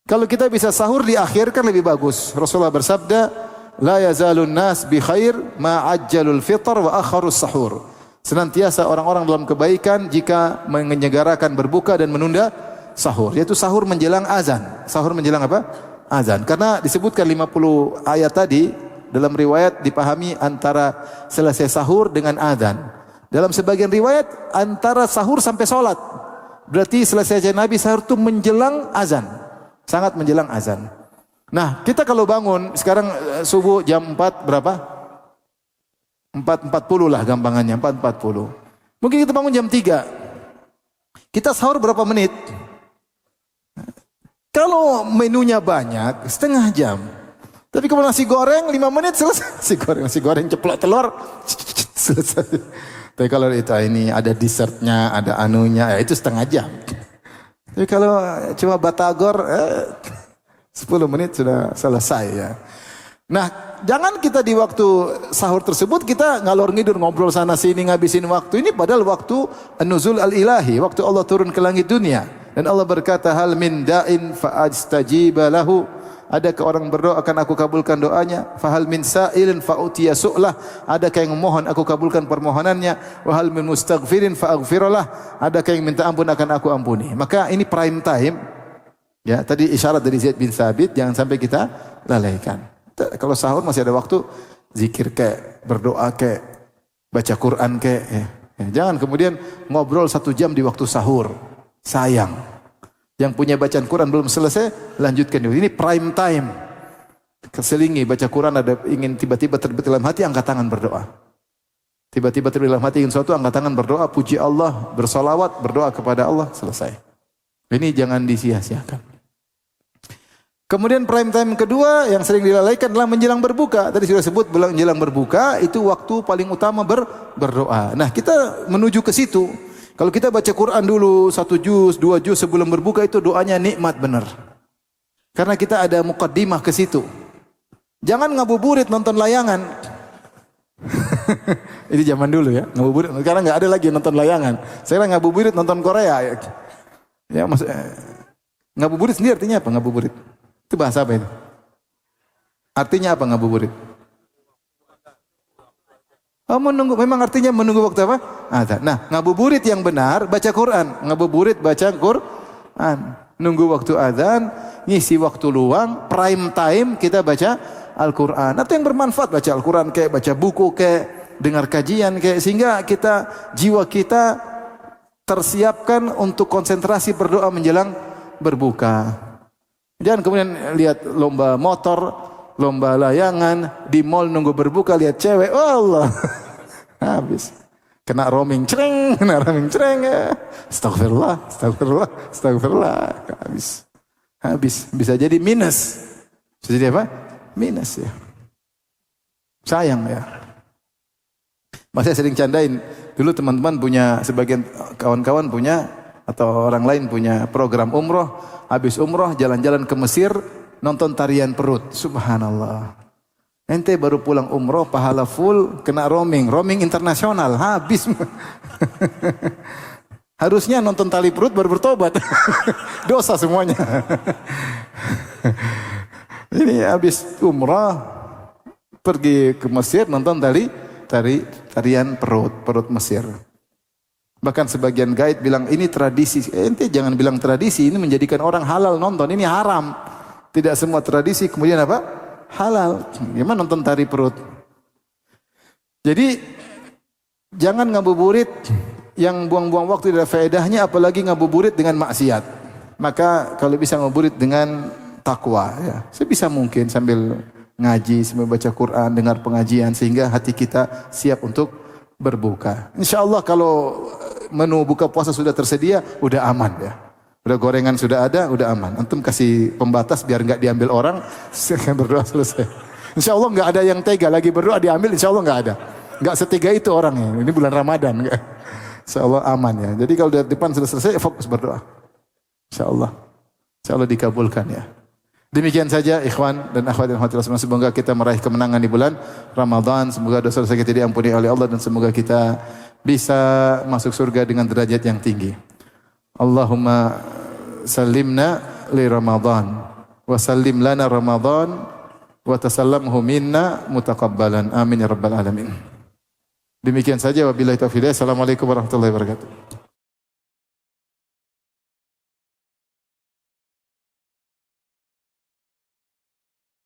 Kalau kita bisa sahur di akhir kan lebih bagus. Rasulullah bersabda, la yazalun nas bi khair ma ajjalul fitr wa akharus sahur. Senantiasa orang-orang dalam kebaikan jika menyegarakan berbuka dan menunda sahur. Yaitu sahur menjelang azan. Sahur menjelang apa? Azan. Karena disebutkan 50 ayat tadi, dalam riwayat dipahami antara selesai sahur dengan azan. Dalam sebagian riwayat antara sahur sampai salat. Berarti selesai Nabi sahur itu menjelang azan. Sangat menjelang azan. Nah, kita kalau bangun sekarang subuh jam 4 berapa? 4.40 lah gampangannya, 4.40. Mungkin kita bangun jam 3. Kita sahur berapa menit? Kalau menunya banyak, setengah jam. Tapi kalau nasi goreng 5 menit selesai. Nasi goreng ceplok telur selesai. Tapi kalau ini ada dessertnya, ada anunya, ya itu setengah jam. Tapi kalau cuma batagor 10 menit sudah selesai ya. Nah, jangan kita di waktu sahur tersebut kita ngalor ngidur ngobrol sana sini ngabisin waktu. Ini padahal waktu an-nuzul al-ilahi, waktu Allah turun ke langit dunia. Dan Allah berkata, hal min da'in fa'astajiba lahu. Adakah orang berdoa akan aku kabulkan doanya? Fahal min sa'ilin fa'utiya su'lah. Adakah yang memohon aku kabulkan permohonannya? Wa hal min mustaghfirin fa'aghfirlah. Adakah yang minta ampun akan aku ampuni? Maka ini prime time. Ya, tadi isyarat dari Zaid bin Sabit, jangan sampai kita lalaikan. Kalau sahur masih ada waktu, zikir kek, berdoa kek, baca Quran kek. Ya. Jangan kemudian ngobrol 1 jam di waktu sahur. Sayang. Yang punya bacaan Quran belum selesai, lanjutkan dulu. Ini prime time. Keselingi baca Quran ada ingin tiba-tiba terbetik dalam hati, angkat tangan berdoa. Tiba-tiba terbetik dalam hati ingin sesuatu, angkat tangan berdoa, puji Allah, bersolawat, berdoa kepada Allah, selesai. Ini jangan disia-siakan. Kemudian prime time kedua yang sering dilalaikan adalah menjelang berbuka. Tadi sudah sebut menjelang berbuka itu waktu paling utama berdoa. Nah, kita menuju ke situ. Kalau kita baca Quran dulu 1 juz, 2 juz sebelum berbuka itu doanya nikmat benar. Karena kita ada mukaddimah ke situ. Jangan ngabuburit nonton layangan. Ini zaman dulu ya, ngabuburit. Sekarang enggak ada lagi nonton layangan. Sekarang ngabuburit nonton Korea. Ya, ngabuburit sendiri artinya apa ngabuburit? Itu bahasa apa itu? Artinya apa ngabuburit? Oh, menunggu, memang artinya menunggu waktu apa? Azan. Nah, ngabuburit yang benar baca Quran. Ngabuburit baca Quran. Nunggu waktu azan, ngisi waktu luang, prime time kita baca Al-Quran. Atau yang bermanfaat baca Al-Quran, kayak baca buku, kayak dengar kajian, kayak sehingga jiwa kita tersiapkan untuk konsentrasi berdoa menjelang berbuka. Jangan kemudian lihat lomba motor, lomba layangan, di mall nunggu berbuka lihat cewek, oh Allah. Habis. Kena roaming, cereng, ya. Astagfirullah. Habis. Bisa jadi minus. Bisa jadi apa? Minus ya. Sayang ya. Masih sering candain. Dulu teman-teman punya, sebagian kawan-kawan punya, atau orang lain punya program umroh. Habis umroh jalan-jalan ke Mesir, nonton tarian perut. Subhanallah. Ente baru pulang umroh, pahala full, kena roaming internasional, habis. Harusnya nonton tali perut baru bertobat. Dosa semuanya. Ini habis umroh, pergi ke Mesir, nonton tarian perut Mesir. Bahkan sebagian guide bilang ini tradisi. Ente jangan bilang tradisi, ini menjadikan orang halal nonton, ini haram. Tidak semua tradisi kemudian apa? Halal. Gimana nonton tari perut? Jadi jangan ngabuburit yang buang-buang waktu tidak faedahnya, apalagi ngabuburit dengan maksiat. Maka kalau bisa ngabuburit dengan takwa ya. Sebisa mungkin sambil ngaji, sambil baca Quran, dengar pengajian sehingga hati kita siap untuk berbuka. Insyaallah kalau menu buka puasa sudah tersedia, udah aman ya. Udah gorengan sudah ada, udah aman. Antum kasih pembatas biar enggak diambil orang, berdoa selesai. Insyaallah enggak ada yang tega lagi berdoa diambil, insyaallah enggak ada. Enggak setega itu orangnya. Ini bulan Ramadan. Insyaallah aman ya. Jadi kalau di depan sudah selesai, fokus berdoa. Insyaallah. Insyaallah dikabulkan ya. Demikian saja ikhwan dan akhwat yang hati Rasulullah. Semoga kita meraih kemenangan di bulan Ramadan. Semoga dosa-dosa kita diampuni oleh Allah dan semoga kita bisa masuk surga dengan derajat yang tinggi. Allahumma sallimna li Ramadan wa sallim lana Ramadan wa tasallamhu minna mutaqabbalan. Amin ya rabbal alamin. Demikian saja wabillahi taufiq. Assalamualaikum warahmatullahi wabarakatuh.